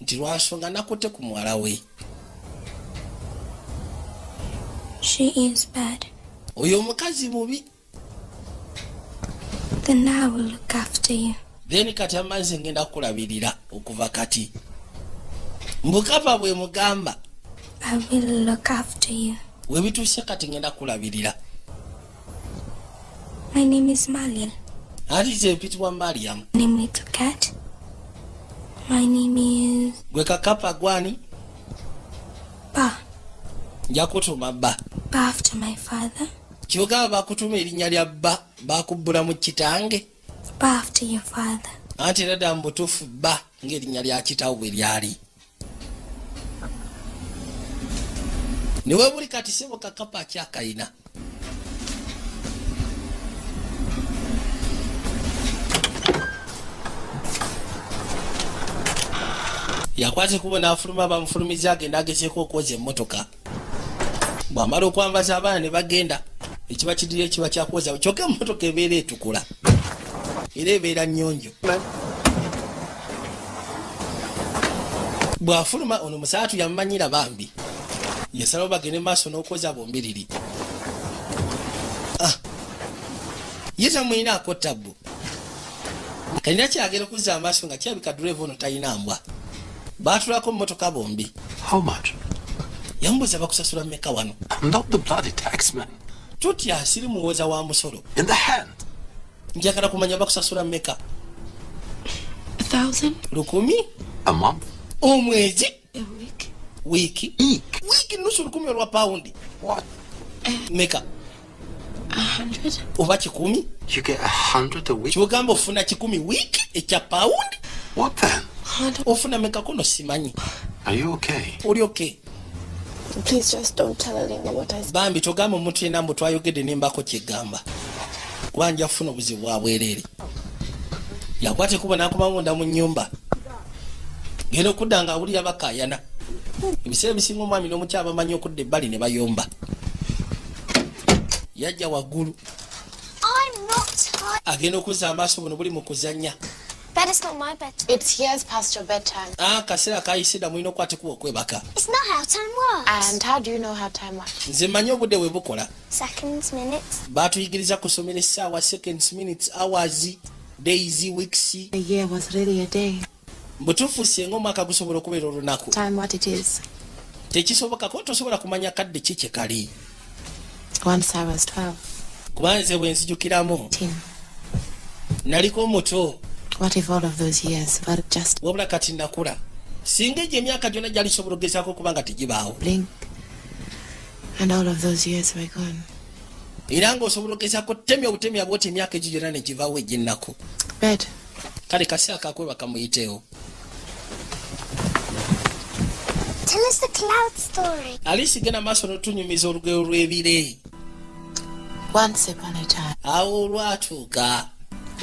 A: nti lwasonga nakutte ku muwala we
E: She is bad.
A: oyo omukazi mubi
E: Then I will look after you.
A: then kati amazzi ngenda kukulabirira okuva kati mbukapa bwe mugamba
E: I will look after you.
A: webituuse kati ngenda kukulabirira
E: My name is Malian.
A: ati zempitibwa mariyamu
E: Name little cat. My name is
A: gwe kakapa gwani
E: Ba.
A: nja kutuma bba
E: Ba after my father.
A: kyogamba bakutuma erinnya lya bba bakubbula mu kitange
E: Ba after your father.
A: anti era ddala mu butuufu bba ng'erinnya lya kitawo bwe lyali niwe buli kati sebo kakapa akyakayina yakwate kubo n'afuluma bamufulumiza agenda agezeeko okwoza emmotoka bw'amala okwambaza abaana ne bagenda ekiba kidira ekiba kyakwoza kyokka emmotoka ebeera etukula era ebeera nnyonjo bw'afuluma ono musaatu yamumanyira bambi yasalawo bagende maaso n'okwoza bombiriri ye tamwinaako tabbu kalina kyagera okuzza amaaso nga kyabika drive ono talina mbwa baatulako mmotoka bombi.
J: How much?
A: Yambuza bakusasula mmeka wano.
J: I'm not the bloody taxman.
A: Tutya siri muwoza wa musolo.
J: In the hand.
A: Njagala kumanya bakusasula mmeka.
C: 1,000.
A: 1000?
J: A month.
C: A
A: Omwezi?
C: week.
A: Wiki? Wiki nusu 1000 olwa paundi.
J: What?
A: Meka.
C: 100.
A: Oba 1000?
J: You get 100 a week?
A: Kyogamba ofuna 10 wiki ekya paundi?
J: What then?
A: Ofuna meka kono simanyi.
J: Are you okay?
A: Oli okay?
C: Please just don't tell Alinga what I said.
A: Bambi togamba omuntu yenna mbu twayogedde nembako kyegamba. Kuba nja kufuna obuzibu bwa bwereere. Yakwate kuba n'akomamunda mu nnyumba. Genda okudda nga awulira bakaayana. Ebiseera ebisinga omwami n'omukyala bamanyi okudda ebbali ne bayomba. Yajja waggulu. Agenda okuzza amaaso buno buli mu kuzannya.
E: Bed is not my bed.
K: It's years past your bedtime.
A: Kaseera kayisida mulina okwate kuba okwebaka.
E: It's not how time works.
K: And how do you know how time works?
A: Nze mmanyi obudde bwe bukola.
E: Seconds, minutes.
A: Baatuyigiriza kusomera essaawa, seconds, minutes, hours, days, weeks.
K: A year was really a day.
A: Butuufu singa omwaka gusobola okubeera olunaku.
K: Time what it is.
A: Tekisobokako tosobola kumanya kadde ki kye kali.
K: Once I was 12.
A: Kuba nze bwe nzijukiramu. Naliko omuto.
K: What if all of those years were just
A: wabula kati nakula singa egyo emyaka gyonna gyali sobola ogezaako okuba nga tegibaawo
K: blink and all of those years were gone.
A: Era ng'osobola ogezaako temya obutemya bwoti emyaka egyo gyonna ne givaawo egy'ennaku.
K: Bed.
A: Kale kaseera kakwebaka muyiteewo.
E: Tell us the cloud story.
A: Alice genda maaso n'otunyumiza olugero lw'ebire.
K: Once upon a time.
A: Awo olwatuuka.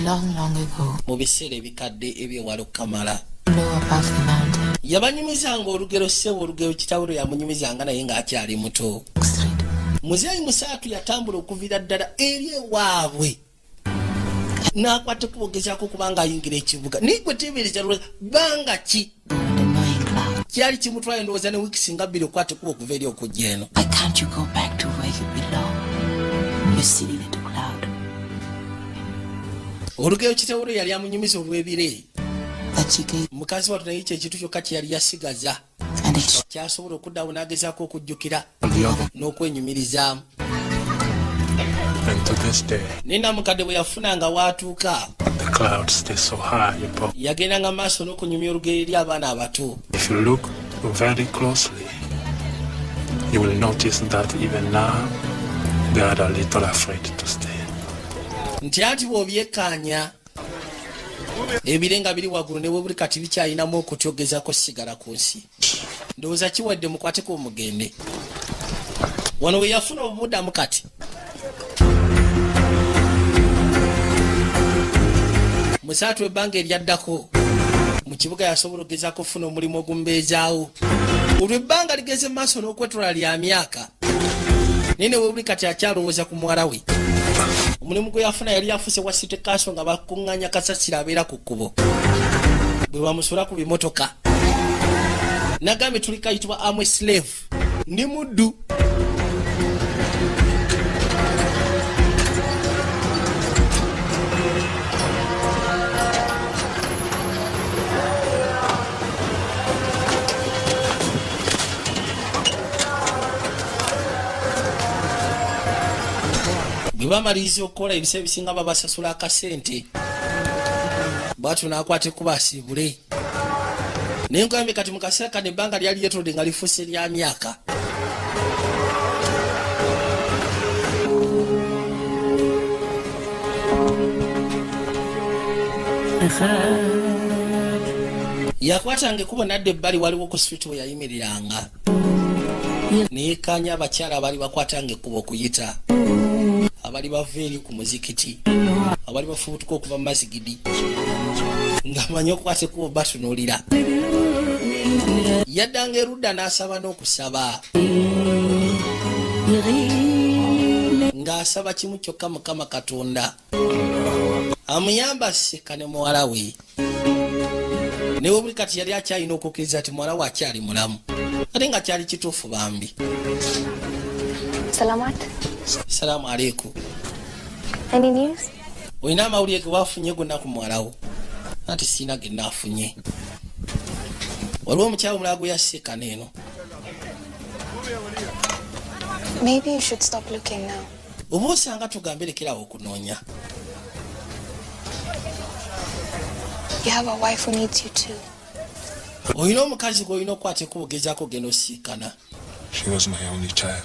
K: Long, long ago.
A: Mu biseera ebikadde ebyewala okukamala.
K: Low above the mountain.
A: Yabanyumizanga olugero ssebo olugero kitawulo yamunyumizanga naye ng'akyali muto. Muzeeyi Musaatu yatambula okuviira ddala eri ewaabwe. N'akwata okubogezaako kubanga ayingira ekibuga. Naye gwe teebereza banga ki? Kyali kimutwala endowooza ne wiiki singa bbiri okwate kuba okuva eri okujja eno.
K: Why can't you go back to where you belong? You silly little cloud.
A: Olugero kitawulo yali amunyumiza olw'ebire. Mukazi wattu naye kye kintu kyokka kye yali yasigaza. Kyasobola okuddawo n'agezaako okujjukira n'okwenyumirizaamu.
G: And to this day,
A: Nina mukadde bwe yafunanga waatuuka.
G: the clouds stay so high above.
A: Yagendanga maaso n'okunyumya olugero eri abaana abato.
G: If you look very closely, you will notice that even now, they are a little afraid to stay.
A: Nti ati bw'obyekkaanya ebire nga biri waggulu ne bwe buli kati bikyalinamu okutyogezaako sigala ku nsi. Ndowooza kiwadde mukwateko omugende. Wano we yafuna obuddamu kati. Musaatu ebbanga eryaddako mu kibuga yasobola okugezaako okufuna omulimu ogumubeezaawo. Olwo ebbanga ligeze mu maaso n'okwetula lya myaka. Naye ne we buli kati akyalowooza ku muwala we. Omulimu gwe yafuna yali yafuuse wa City Council nga bakuŋŋaanya kasasiro abeera ku kkubo. Bwe bamusula ku bimotoka. Nagambye tuli kayitibwa amwe slave. Ndi muddu. Bwe bamaliriza okukola ebiseera ebisinga babasasula akasente. Bwatyo n'akwata ekkuba asiibule. Naye nkugambye kati mu kaseera kano ebbanga lyali lyetolodde nga lifuuse lya myaka. Yakwatanga ekkubo n'adda ebbali waliwo ku street we yayimiriranga. Neekkaanya abakyala abaali bakwatanga ekkubo okuyita. Abali bava eri ku muzikiti. Abali bafubutuka okuva mu mazigidi. Ng'amanyi okukwata ekkubo batunuulira. yaddanga erudda n'asaba n'okusaba ng'asaba kimu kyokka Mukama Katonda amuyamba aseka ne muwala we newe buli kati yali akyalina okukkiriza nti muwala we akyali mulamu ate nga kyali kituufu bambi.
E: Salamat.
A: Salaamu aleikum.
E: Any news?
A: Olina amawulire ge waafunye gonna ku muwala wo? Anti siina ge naafunye. Waliwo omukyala omulala gwe yaseka neeno.
E: Maybe you should stop looking now.
A: Oba osanga tugambe lekerawo okunoonya.
E: You have a wife who needs you too.
A: Olina omukazi gw'olina okukwateko obugezaako genda osiikana.
F: She was my only child.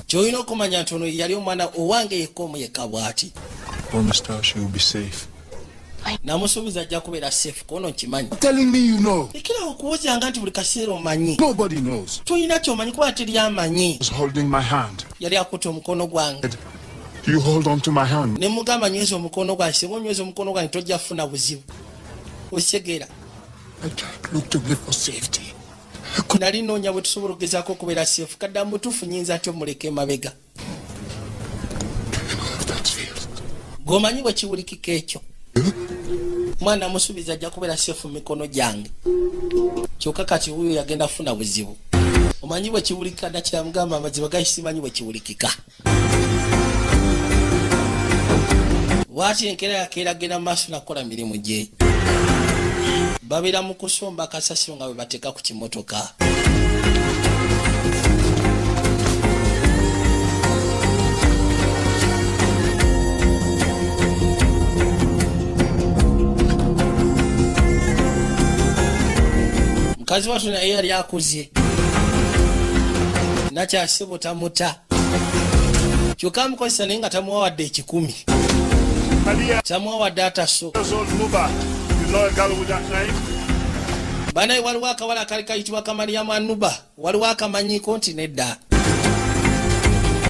A: Ky'olina okumanya nti ono yali omwana owange yekka omu yekka bw'ati.
F: Promised her she will be safe.
A: Namusuubiza ajja kubeera safe kono nkimanyi.
F: Telling me you know.
A: Lekerawo okuwozanga nti buli kaseera omanyi.
F: Nobody knows.
A: Tolina ky'omanyi kuba teri amanyi.
F: Was holding my hand.
A: Yali akutte omukono gwange.
F: You hold on to my hand.
A: Ne mugamba nyweza omukono gwange, singa onyweza omukono gwange tojja kufuna buzibu. Osegeera.
F: I tried look to me for safety.
A: Nali noonya bwe tusobola okugezaako okubeera safe kadda mutuufu nyinza ntyo muleke emabega. G'omanyi bwe kiwulikika ekyo. Mwana musuubiza ajja kubeera safe mu mikono gyange. Kyokka kati wuyo yagenda kufuna buzibu. Omanyi bwe kiwulikika nakira mugamba amaziba gayi simanyi bwe kiwulikika. Waati enkeera yakeera agenda mu maaso nakola mirimu gye. Babeera mu kusomba kasasiro nga bwe bateeka ku kimotoka. Mukazi wattu naye yali akuze. Nakyasibo tamuta. Kyokka amukozesa naye nga tamuwawadde 10. Tamuwawadde ataso. Banaye waliwo akawala akali kayitibwa Kamaliyamu Anuba. Waliwo akamanyiko nti nedda.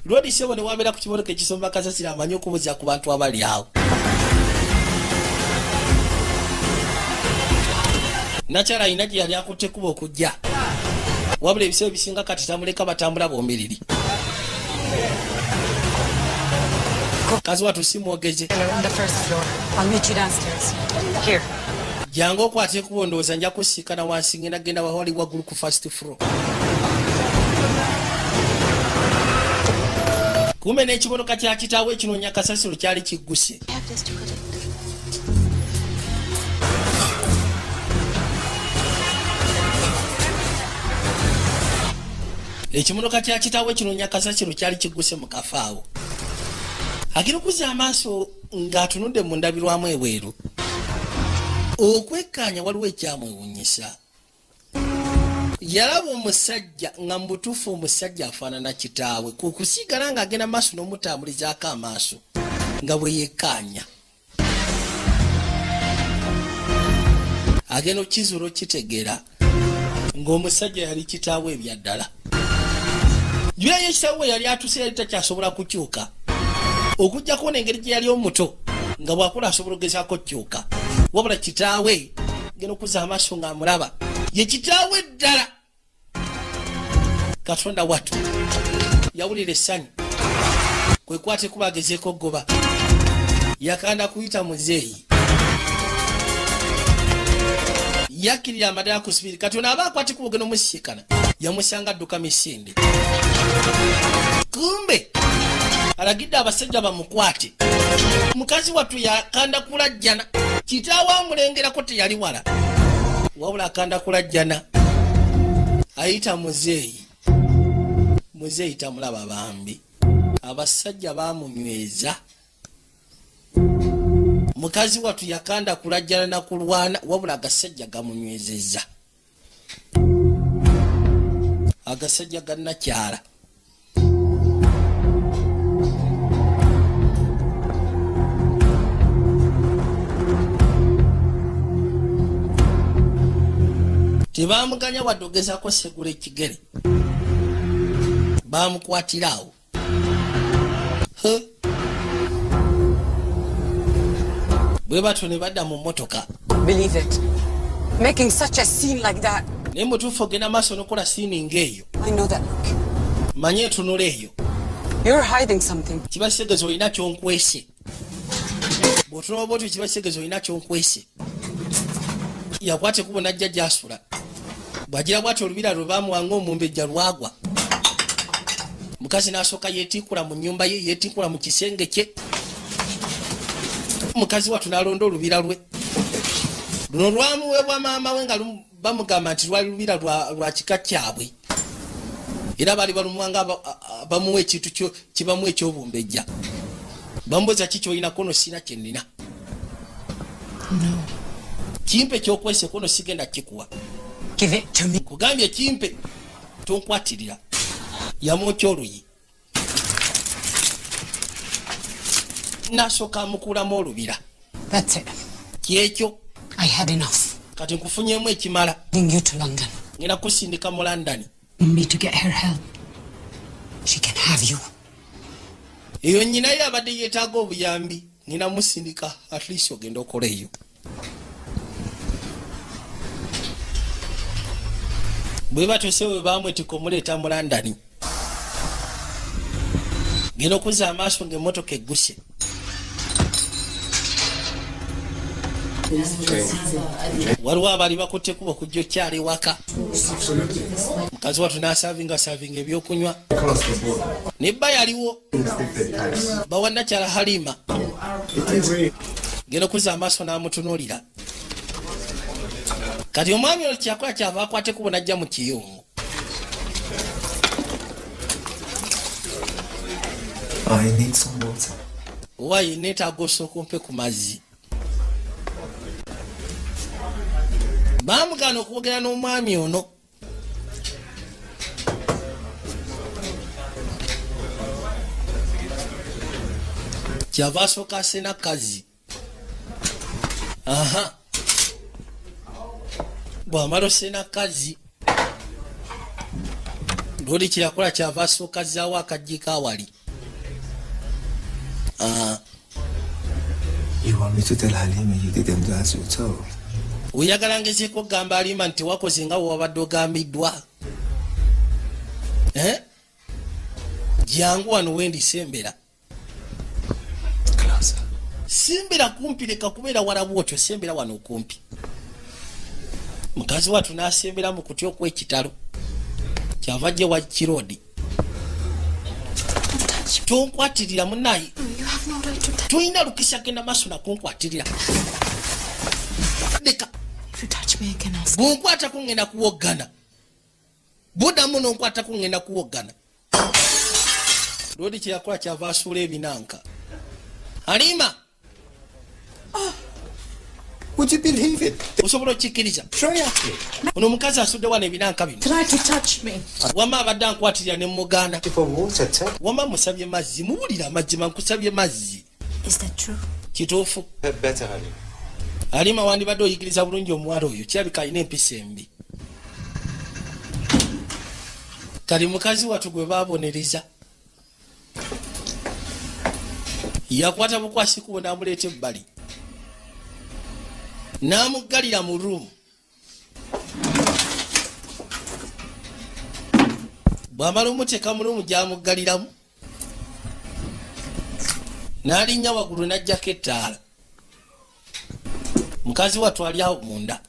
A: Lodi sebo ne wabeera ku kimotoka ekisomba kasasiro amanyi okubuuza ku bantu abali awo. Nakyala alina gye yali akutte kuba okujja. Wabula ebiseera ebisinga kati tamuleka batambula bombiriri. Kazi wattu si mwogeze. Jangu okwate kubo ndowooza nja kusiikana wansi ngenda genda wali waggulu ku first floor. Kumbe n'ekimotoka kya kitaawe ekinoonya kasasiro kyali kigguse. Ekimotoka kya kitaawe ekinoonya kasasiro kyali kigguse mu kafaawo. Agirukuza amaaso ng'atunudde mu ndabirwamu ebweru. Okwekkaanya waliwo ekyamwewuunyisa. Yalaba omusajja nga mu butuufu omusajja afaanana kitaawe ku kusigala ng'agenda maaso n'omutambulizaako amaaso nga bwe yekkaanya. Agenda okizuula okitegeera ng'omusajja yali kitaawe ebyaddala. Julayo ekitaawe yali atuse yali takyasobola kukyuka. Okujja kuwona engeri gye yali omuto nga bw'akula asobola okugezaako kyuka. Wabula kitaawe genda okuza amaaso ng'amulaba ye kitaawe ddala. Katonda wattu yawulira essanyu kwekwate kuba agezeeko goba yakanda kuyita muzeeyi yakkirira amadala ku sibiri Katonda aba akwate kuba ogenda omusiikana yamusanga adduka misinde. Kumbe alagidde abasajja bamukwate. Mukazi wattu yakanda kulajjana. Kitaawe amulengerako teyali wala. Wabula akanda kulajjana. Ayita muzeeyi. Muzeeyi tamulaba bambi. Abasajja bamunyweza. Mukazi wattu yakanda kulajjana na kulwana wabula agasajja gamunywezezza. Agasajja gannakyala. Tebamuganya wadde ogezaako segula ekigere. Bamukwatira awo. Bwe batyo ne badda mu mmotoka.
I: Believe it. Making such a scene like that.
A: naye mutuufu ogenda maaso nokola siininga eyo
I: I know that look.
A: manye etunula eyo
I: You're hiding something.
A: kiba kitegeeza olina kyonkwese bw'otunula bwotyo kiba kitegeeza olina kyonkwese yakwata ekubo najja gyasula bw'agira bwati olubira lwe baamuwanga omumbejja lwagwa mukazi n'asooka yeetiikula mu nnyumba ye yeetiikula mu kisenge kye mukazi watu n'alonda olubira lwe luno lwamuweebwa maama we nga bamugamba nti lwali lubira lwa kika kyabwe era baali balumwanga bamuwa ekintu kibamu ekyobumbejja bamubuuza ki kyolinako no sina kyennina kimpe kyokwese kono sigenda kikuwa
I: Give it to me.
A: kugambye kimpe tonkwatirira yamwokya oluyi nasooka amukuulamu olubira
I: That's it.
A: kyekyo
I: I had enough.
A: kati nkufunyemu ekimala
I: Bring you to London.
A: ngenda kusindika mu London
I: Me to get her help. She can have you.
A: eyo nyinayo abadde yeetaaga obuyambi ngenda musindika at least ogenda okola eyo bwe batuse bwe bamwetika omuleeta mu London ngenda okuzza amaaso ng'emmotoka egguse waliwo abaali bakutte kuba okujja okyali waka mukazi watu n'asaavinga ebyokunywa nebba yaliwo bawa nakyala Halima ngenda okuzza amaaso n'amutunuulira kati omwami oyo kyakola kyava akwate kubo najja mu kiyungu
B: I need some water.
A: owaye neetaaga osooka ompe ku mazzi baamugaana okwogera n'omwami ono kyava asooka asena kazi aha bwamala osena kazi lwoli kyeyakola kyava asooka zzaawo akajji kawali
B: You want me to tell Halima you didn't do as you were told?
A: oyagala ngezeeko okugamba Halima nti wakoze nga wewabadde ogambiddwa jangu wano wendi sembera
B: Closer.
A: sembera kumpi leka kubeera wala bwotyo sembera wano okumpi mukazi watu n'asembera mu kutya okw'ekitalo kyava gye wa kirodi tonkwatirira munayi tulina lukisa genda maaso nakunkwatirira leka
C: If you touch me again, I'll
A: bwonkwatako ngenda kuwoggana buddamu nonkwatako ngenda kuwoggana lwodi kyeyakola kyava asuula ebinanka Halima
B: Would you believe it?
A: osobola okikkiriza
B: Try at me.
A: ono omukazi asudde wano ebinanka bino
C: try to touch me.
A: wama abadde ankwatirira ne muganda
B: For water, tell
A: wama musabye mazzi muwulira amazima nkusabye mazzi
D: Is that true?
A: kituufu
B: her better, Halima.
A: Halima wandibadde oyigiriza bulungi omuwala oyo kirabika alina empisa embi kali mukazi watu gwe baabonereza yakwata bukwasi kubo n'amuleeta ebbali n'amuggalira mu ruumu bw'amala omuteeka mu ruumu gy'amuggaliramu n'alinnya waggulu n'ajjako ettaala mukazi watu ali awo munda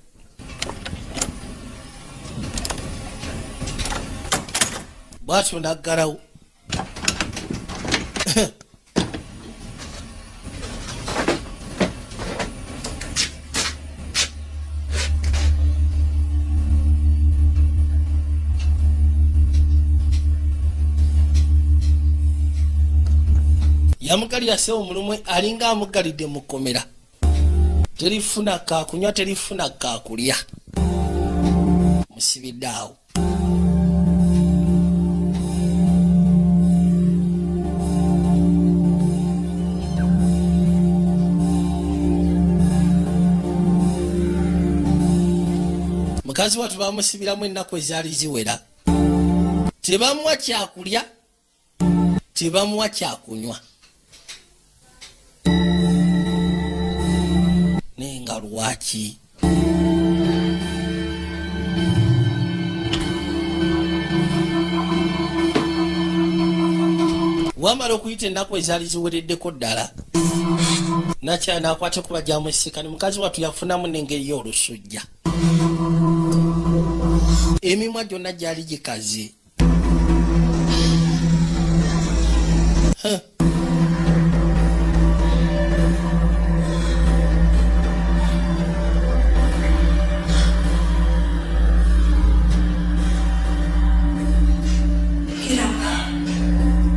A: bwatyo naggalawo yamugalira sewo mulumwe alinga amugalidde mu kkomera terifuna kakunywa terifuna kakulya musibidde awo mukazi watu bamusibiramu ennaku ezaali ziwera tebamuwa kyakulya tebamuwa kyakunywa nenga lwaki wamala okuyita ennaku ezaali ziwereddeko ddala nakyala nakwate kuba gyamusikani mukazi wattu yafunamu n'engeri y'olusujja emimwa gyonna gyali gikaze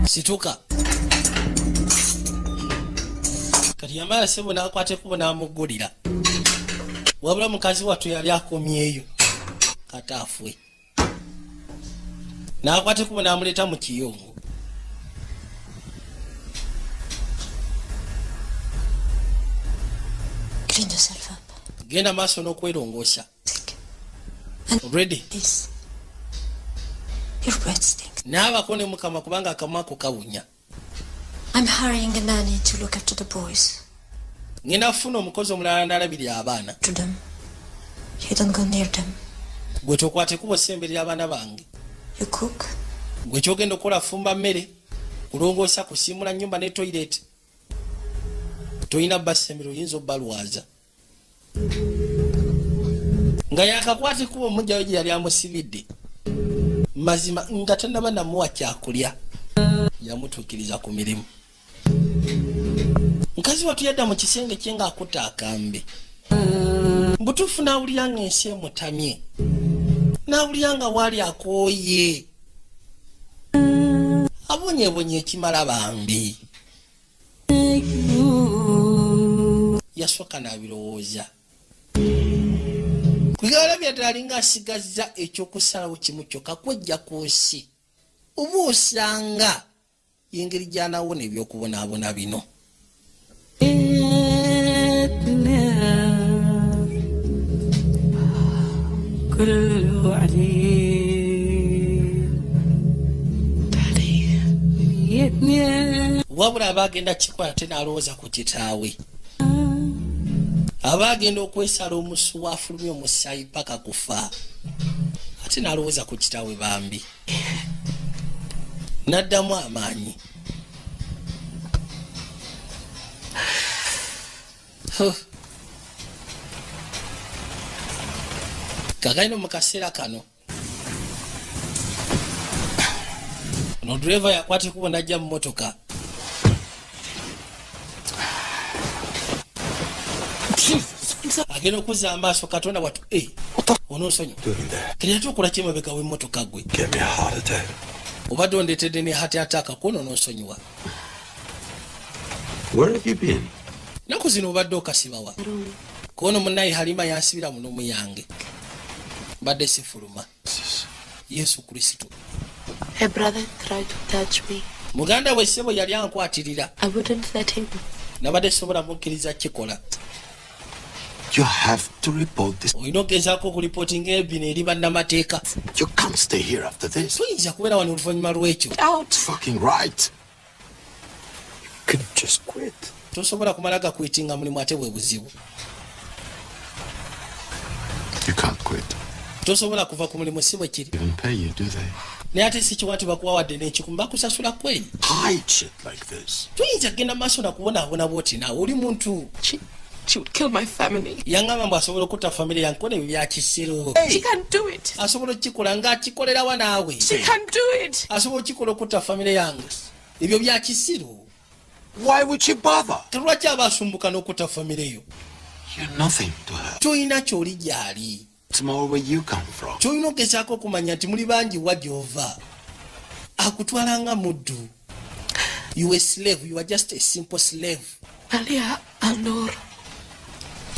A: situka kati yamala sebo nakwate kubo namugulira wabula mukazi wattu yali akomyeyo kataafwe nakwate kubo namuleta mu kiyongo
D: Clean yourself up.
A: genda maaso n'okwerongoosa ready
D: Please. Your breath stinks.
A: naabako ne mukama kubanga akamwa ako kawunya
D: I'm hiring a nanny to look after the boys.
A: ngenda kufuna omukozi omulala ndalabirira abaana
D: To them. You don't go near them.
A: gwe tokwate kuba osemberera abaana bange
D: You cook.
A: gwe kyogenda okukola fumba mmere kulongoosa kusiimula nnyumba ne toilet toyina basemero oyinza obbalwaza nga yakakwate kuba omujjayo gye yali amusibidde mazima nga tannaba namuwa kyakulya yamutuukiriza ku mirimu mukazi wattu yadda mu kisenge kye ng'akutte akambe butuufu n'awulira ng'ensi emutamye n'awulira nga waali akooye abonyeebonye ekimala bambi yasooka n'abirowooza kugalabya ddala alinga asigazza ekyokusalawo kimu kyokka kwejja ku nsi oba osanga y'engeri gy'anawona ebyokubonaabona bino wabula aba agenda kikola ate n'alowooza ku kitaawe aba agenda okwesala omusu wafulumya omusaayi paka kufa ate n'alowooza ku kitaawe bambi n'addamu amaanyi kakaino mu kaseera kano ono driver yakwate kubo najja mu motoka agenda okuzza amaaso katonda watu onoosonyi kiriate okola kyemabega w'emmotoka gwe obadde ondeetedde ne hati ataaka kuono onoosonyiwa naku zino obadde okasibawa kuono munnaye halima yansibira munomu yange badde sifuluma yesu kristo
C: Her brother tried to touch me.
A: muganda we ssebo yali ankwatirira
C: I wouldn't let him.
A: nabadde sobola mukkiriza kikola
J: You have to report this.
A: olina okugezaako okulipootinga ebino eri bannamateeka
J: You can't stay here after this.
A: tuyinza kubeera wano oluvannyuma lw'ekyo
C: Out.
J: Fucking right.
B: You could just quit.
A: tosobola kumala gakwitinga mulimu ate bwe buzibu
J: You can't quit.
A: tosobola kuva ku mulimu si bwe kiri
J: Even pay you, do they?
A: naye ate si kiwa nti bakuwawadde n'ekikumu bakusasula kweri
J: Hide shit like this.
A: tuyinza kgenda maaso nakubonaabona bwoti naawe oli muntu
C: She would kill my family.
A: yaŋŋamba mbu asobola okutta famire yange kona ebyo byakisiro
C: She can't do it.
A: asobola okukikola ng'akikolerawa naawe
C: She can't do it.
A: asobola okukikola okutta famire yange ebyo byakisiro
J: Why would she bother?
A: telwaki aba asumbuka n'okutta famire yo
J: You're nothing to her.
A: toyina kyoli gy'ali
J: It's more where you come from.
A: kyolina okugezaako okumanya nti muli bangi wa gy'ova akutwala nga muddu you a slave, you are just a simple slave.
C: Malia Anor.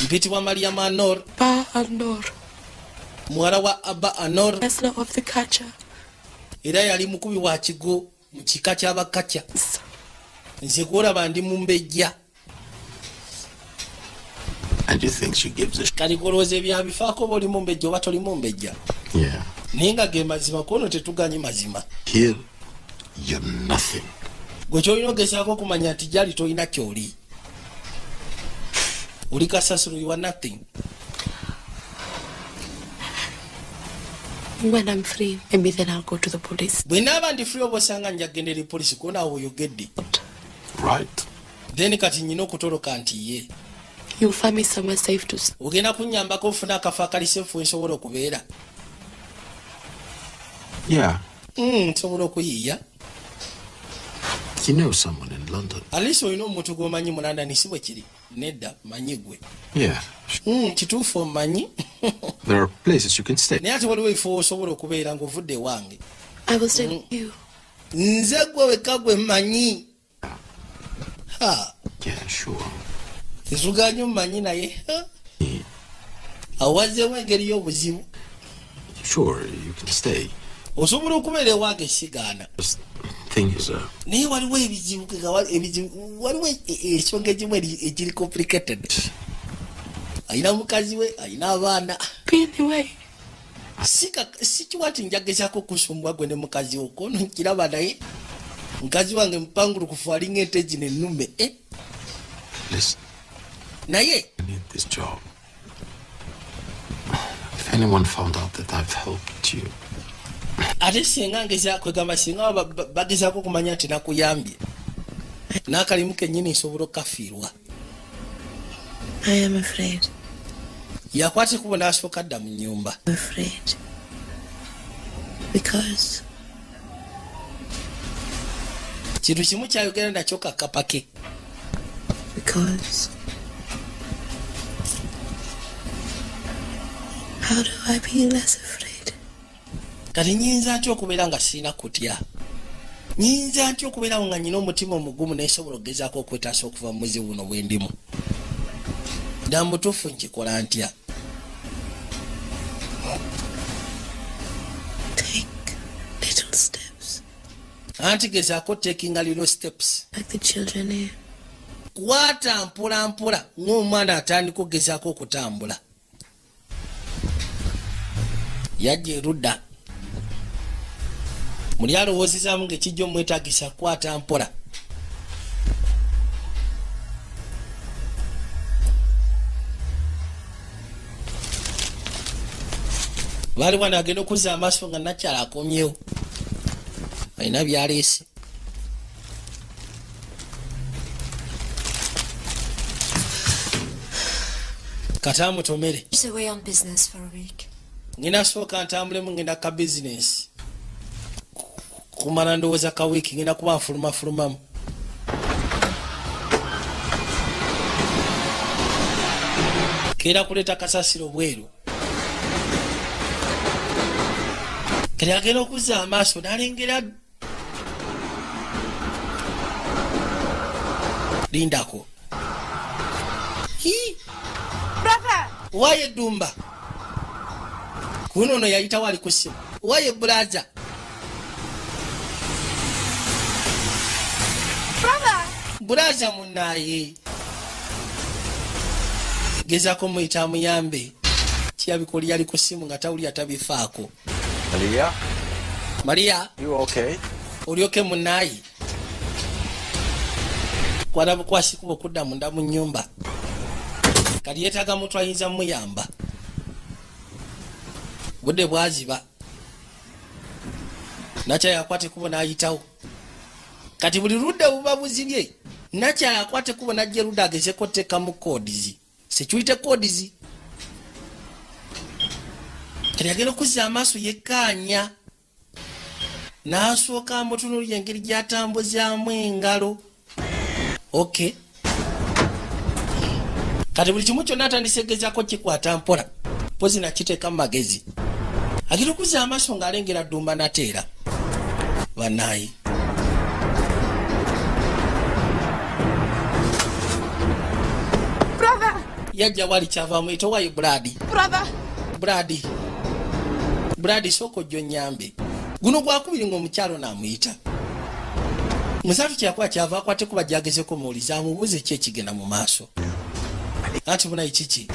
A: mpitibwa Mariam Anor,
C: Ba Anor.
A: muwala wa Abba Anor,
C: Wrestler of the Kacha.
A: era yali mukubi wa kigo mu kika ky'abakacya. nze gwolaba ndi mu mbejja.
J: And you think she gives a
A: kali golowooza ebyabifaako oba oli mu mbejja oba toli mu mbejja.
J: Yeah.
A: naye nga ge mazima kono tetuganye mazima.
J: Here, you're nothing.
A: gwe kyolina ogezaako okumanya nti gyali tolina kyoli. oli kasasiro, you are nothing.
C: When I'm free, maybe then I'll go to the police.
A: bwe naaba ndi free obosanga njagenda eri polisi kuona awo oyogedde
J: Right.
A: then kati nyina okutoloka nti ye
C: You'll find me somewhere safe to stay.
A: ogenda kunnyambako ofuna akafo akalisefu nsobola okubeera
J: Yeah.
A: nsobola okuyiiya
J: You know someone in London.
A: alisi olina omuntu gw'omanyi mu London si bwe kiri nedda manyi gwe
J: Yeah.
A: kituufu omumanyi
J: There are places you can stay.
A: naye ate waliwo efo osobola okubeera ng'ovudde ewange
C: I will stay with you.
A: nze gwe wekka gwe mmanyi
J: Yeah, sure.
A: nsuganye mumanyi naye awazeewo engeri y'obuzibu
J: Sure, you can stay.
A: osobola okubeera ewange sigaana
J: Just thing is,
A: naye waliwo ebizibu waliwo ensonga egimu egiri complicated ayina mukazi we ayina abaana sikiwa ti njagezaako okusumbwa gwe ne mukazi we kono nkiraba naye mukazi wange mupangulukufu alinga ente gino ennume
J: listen,
A: naye
J: I need this job. If anyone found out that I've helped you,
A: ate singa kwegamba singa bagezaako okumanya nti nakuyambye n'akalimu kennyini nsobola okukafiirwa
C: I am afraid.
A: yakwata ekubo n'asooka adda mu nnyumba
C: I'm afraid. Because
A: kintu kimu kyayogera nakyo kakapake
C: how do I be less afraid?
A: kati nyinza ntya okubeera nga sirina kutya nyinza ntya okubeerawo nga nyina omutima omugumu nayesobola okugezaako okwetaasa okuva mu muzibu buno bwe ndimu dda mutuufu nkikola ntya
C: Little steps.
A: anti gezaako takinga little steps
C: Like the children here.
A: kwata mpola mpola ng'omwana atandika okugezaako okutambula yajja erudda muli alowoozezaamu ng'ekijja omwetaagisa kwata mpola baali wana agenda okuzza amaaso nga nakyala akomyewo alina byaleese kati amutomere
D: She's away on business for a week.
A: ngenda sooka ntambulemu ngenda ka bizinesi kumala ndowooza ka wiiki ngenda kuba nfulumafulumamu keera kuleeta kasasiro bweru kati agenda okuzza amaaso n'alengera lindako waye eddumba kuno ono yayitawo ali ku ssimu waye bulaza bulaza munaye gezaako muyita amuyambe kiyabikoli yali ku ssimu nga tawulya tabifaako Maria olyoke munaye kwala bukwasi kuba okudda munda mu nnyumba kati yeetaaga muntu ayinza muyamba budde bwaziba nakyala akwate kubo n'ayitawo kati buli ludda buba buzibye nakyala akwate kubo najja ludda agezeko teekamu koodizi sekiyite koodizi kati agenda okuzza amaaso yekkaanya n'asooka amutunuulira engeri gy'atambuzaamu engalo okay kati buli kimu kyonna atandise gezaako kikwata mpola pozi nakiteeka mu magezi agenda okuzza amaaso ng'alengera ddumba nateera bannaayi yajja wali kyava muyita wayi buladi sooka ojjo nnyambe guno gwakubiri ng'omukyalo n'amuyita musatu kyakuba kyava akwate kuba gyagezeko muwuliza amubuuze ki ekigenda mu maaso anti bunayi kiki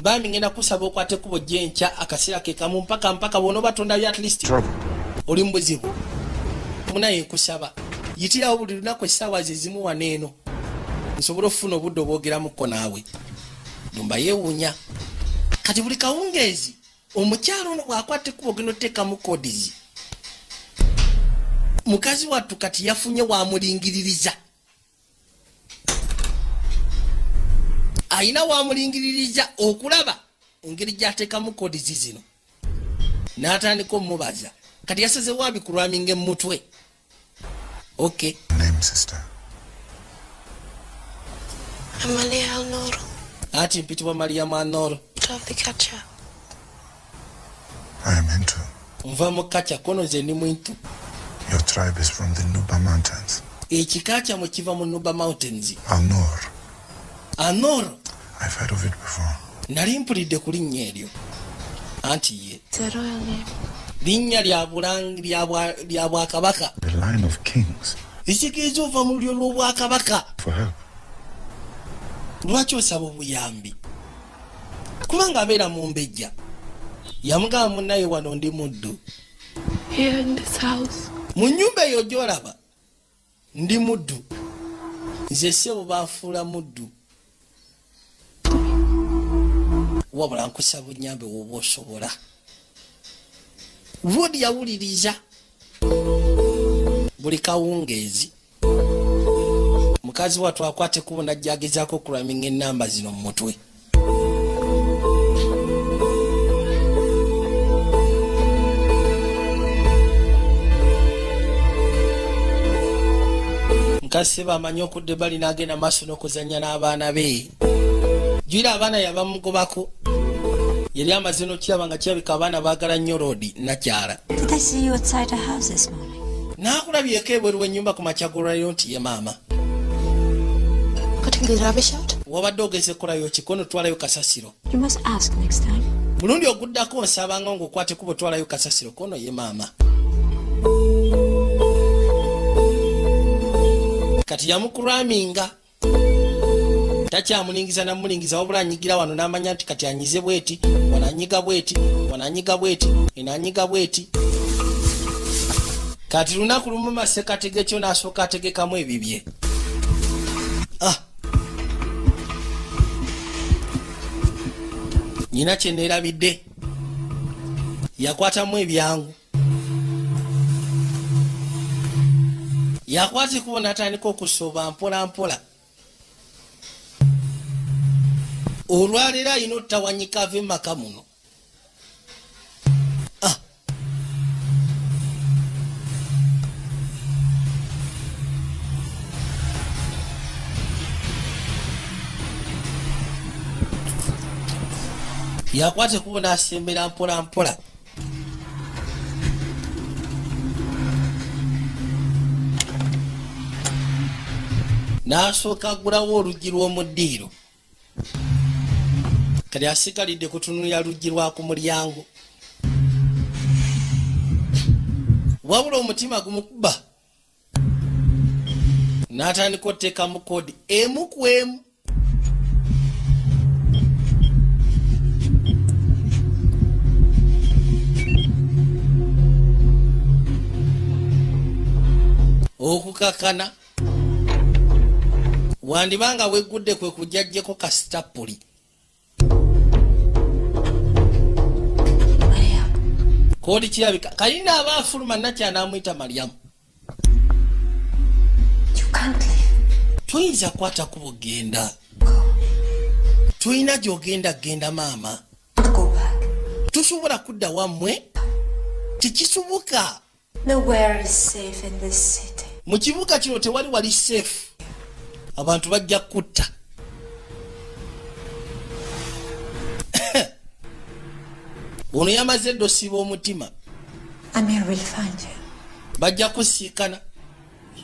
A: bambi ngenda kusaba okwate kubo gyenkya akaseera ke kamu mpaka bwona obatonda bya at least oli mu buzibu munaye nkusaba yitirawo buli lunaku essaawa zezimu wano eno nsobole okufuna obudde obwogeramukko naawe dumba yeewuunya kati buli kawungeezi omukyalo ono bw'akwata ekkubo geno teekamu kodizi mukazi wattu kati yafunye wamulingiririza ayina wamulingiririza okulaba engeri gy'ateekamu kodizi zino n'atandika omubaza kati yasazewo abikulwaminga emmutwe. Okay.
F: Name, sister.
E: Amalia Al-Noor.
A: Ati mpitibwa Mariam Al-Noor.
E: Of the Kacha.
F: I am into.
A: Nva mu Kacha kono ze ni muntu.
F: Your tribe is from the Nuba Mountains.
A: Ekika kyamwe kiva mu Nuba Mountains.
F: Al-Noor.
A: Al-Noor.
F: I've heard of it before.
A: Nali mpulidde ku linnya eryo. Anti ye.
E: It's a royal name.
A: Linnya lya bulangi lya bwakabaka.
F: The line of kings.
A: Ekigezi ova mu lyo lw'obwakabaka.
F: For help.
A: Lwaki osaba obuyambi? Kubanga abeera mu mbejja. Yamugamba munnaye wano ndi muddu.
E: Here in this house.
A: Mu nnyumba eyo gy'olaba ndi muddu. Nze ssebo banfuula muddu. Wabula nkusaba onnyambe w'oba osobola. Lwodi yawuliriza buli kawungeezi mukazi wattu akwate kubo najja agezaako okulaminga ennamba zino mu mutwe. Mukazi seba amanyi okudde bali n'agenda maaso n'okuzannya n'abaana be. Jwira abaana yabamugobako. Yali amaze n'okiraba nga kirabika abaana baagala nnyo Roodi nakyala.
D: Did I see you outside the house this morning?
A: Naakulabyeko ebweru w'ennyumba ku makya g'olwaliro nti ye maama.
E: Putting the rubbish out?
A: Wabadde ogeze kolayo kikono twalayo kasasiro.
D: You must ask next time.
A: Mulundi oguddako nsabanga ng'okwate kubo twalayo kasasiro kono ye maama. Kati yamukuraminga. Takyamulingiza namulingiza wabula anyigira wano n'amanya nti kati anyize bweti, wananyiga bweti, wananyiga bweti, enanyiga bweti. Kati lunaku lumu masekatege kyo n'asooka ategekamu ebibye. Nyina kye neerabidde. Yakwatamu ebyangu. Yakwata ekkubo n'atandika okusooba mpola mpola. Olwaleero ayina otawanyika ave maka muno. Yakwata ekkubo n'asembera mpola mpola. N'asooka aggulawo oluggi lw'omu ddiiro. Kati asigalidde kutunulira luggi lwa ku mulyango. Wabula omutima gumukuba. N'atandika otteekamu kodi emu ku emu. Okukakana. Wandibanga weggudde kwe kujjajjeko kasitapuli. Kodi kirabika kalina abaafuluma nakyana amuyita Mariamu. Tuyinza kwata kubo genda. Tuyina gy'ogenda genda maama. Tusobola kudda wammwe? Tekisoboka.
C: Nowhere is safe in this city.
A: Mu kibuga kino tewali wali safe. Abantu bajja kutta. Ono yamaze ddosiba omutima.
C: Amir will find you.
A: Bajja kusiikana.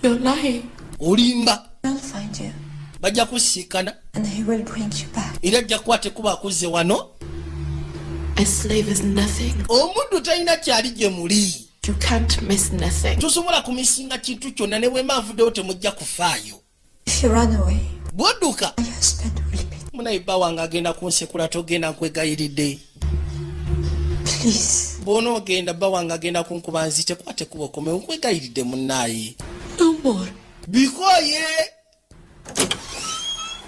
C: You're lying.
A: Olimba.
C: I'll find you.
A: Bajja kusiikana.
C: And he will bring you back.
A: Era ajja kukwata kuba akuzze wano.
C: A slave is nothing.
A: Omuddu talina kyali gye muli.
C: You can't miss nothing.
A: Tosobola kumisinga kintu kyonna ne bwe mbanvuddewo temujja kufaayo.
C: If you run away,
A: bw'odduka
C: my husband will be.
A: munayibba wange agenda kunsekula togenda nkwegayiridde.
C: Please.
A: Bw'onoogenda bba wange agenda kunkuba nzite kwate kuba okome nkwegayiridde munnaaye.
C: No more.
A: Bikoye.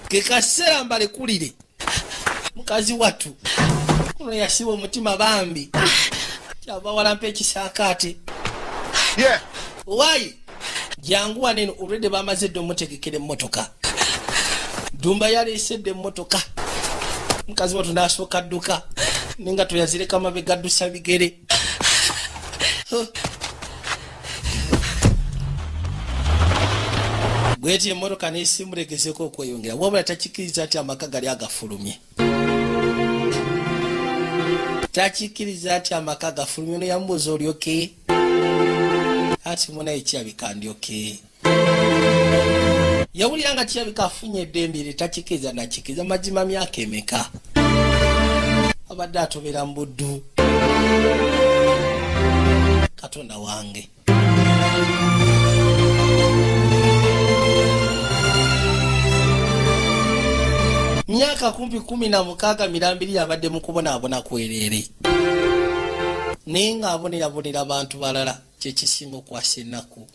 A: Ke kaseera mbalekulire. Mukazi wattu ono yasiba omutima bambi kyava walampa ekisaakaate why jangu waneno olwedde bamaze dde omutegekera emmotoka Dumba yaleesedde emmotoka mukazi watu n'asooka dduka nenga toyazireka mabega addusa bigere bweti emmotoka n'esimulegezeko okweyongera wabula takikiriza ati amaka gali agafulumye takikiriza ati amaka agafulumye ono yamubuuza oli oke ati munaye kirabika ndi oke yawulira nga kirabika afunye eddembe lye takikiriza nakikiriza mazima myaka emeka abadde atobera mu buddu katonda wange myaka kumpi 16 mirambiri yabadde mu kubonaabona kwerere naye ng'abonerabonera abantu balala kyekisinga okwasa ennaku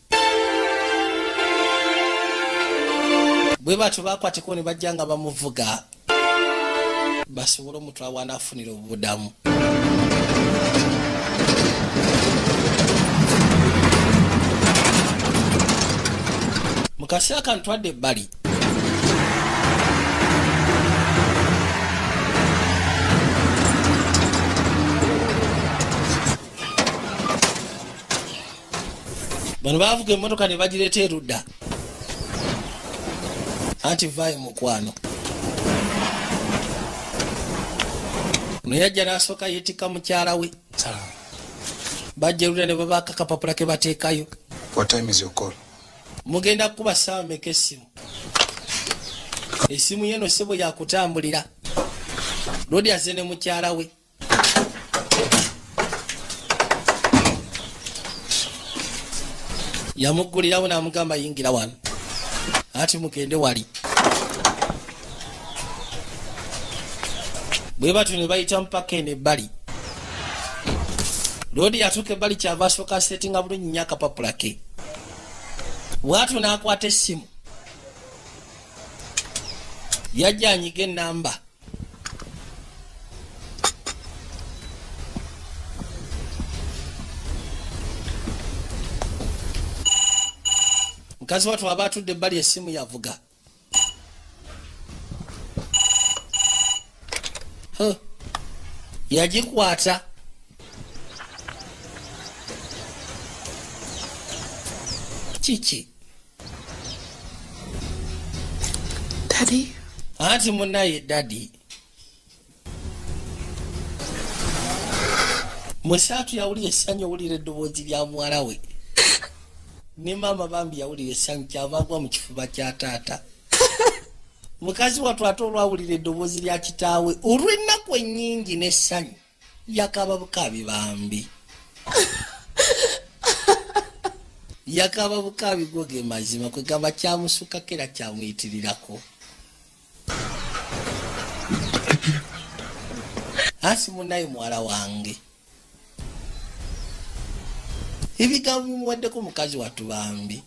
A: bwe batyo bakwateko ne bajja nga bamuvuga basobole omutwala wanaafunira obudamu mu kaseera kano twadde ebbali bano baavuga emmotoka ne bagireeta erudda anti vaayo mukwano ono yajja n'asooka yeetikka mukyala we bajja erudda ne babaaka akapapula ke bateekayo mugenda kukuba ssaawa meka essimu yeno ssebo yakutambulira lodi aze ne mukyala we yamuggulirawo n'amugamba yingira wano ati mugende wali bwe batyo ne bayita mpaka eno ebbali lodi yatuuka ebbali kyava asooka asetinga bulungi nnyo akapapula ke bwatyo n'akwata essimu yajja anyiga ennamba mukazi watu aba atudde ebbali essimu yavuga yagikwata kiki
C: Daddy?
A: Anti munaye daddy Musatu yawulira essanyu owulira eddoboozi lya muwala we ne maama bambi yawulira essanyu kyavagwa mu kifuba kya taata mukazi watu ate olwawulira eddoboozi lya kitaawe olw'ennaku ennyingi n'essanyu yakaba bukaabi bambi yakaba bukaabi go ge mazima kwegamba kyamusukako era kyamuyitirirako asi munaye muwala wange ebigambo bimuwaddeko mukazi watu bambi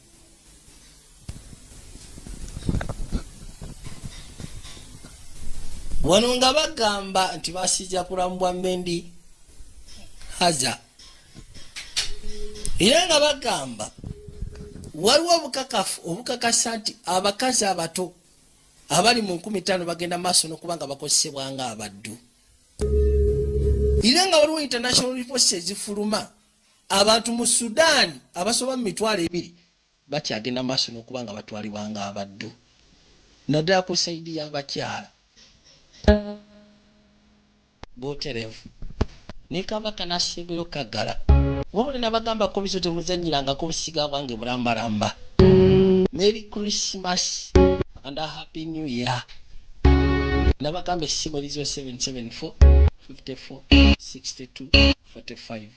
A: wano nga bagamba nti basiija kulambwa Mendi Haza era nga bagamba waliwo obukakasa nti abakazi abato abali mu 15 bagenda maaso n'okubanga bakozesebwa nga abaddu era nga waliwo international reports ezifuluma abantu mu Sudan abasoba mu 200 bakyagenda maaso n'okubanga batwalibwa nga abaddu naddala ku saidi y'abakyala boterevu ne kabaka n'asembero kagala wabula nabagamba ko biso temuzanyirangako busiga bwange bulambalamba. Merry Christmas and a Happy New Year. Nabagamba essimu lizo 774 54 62 45.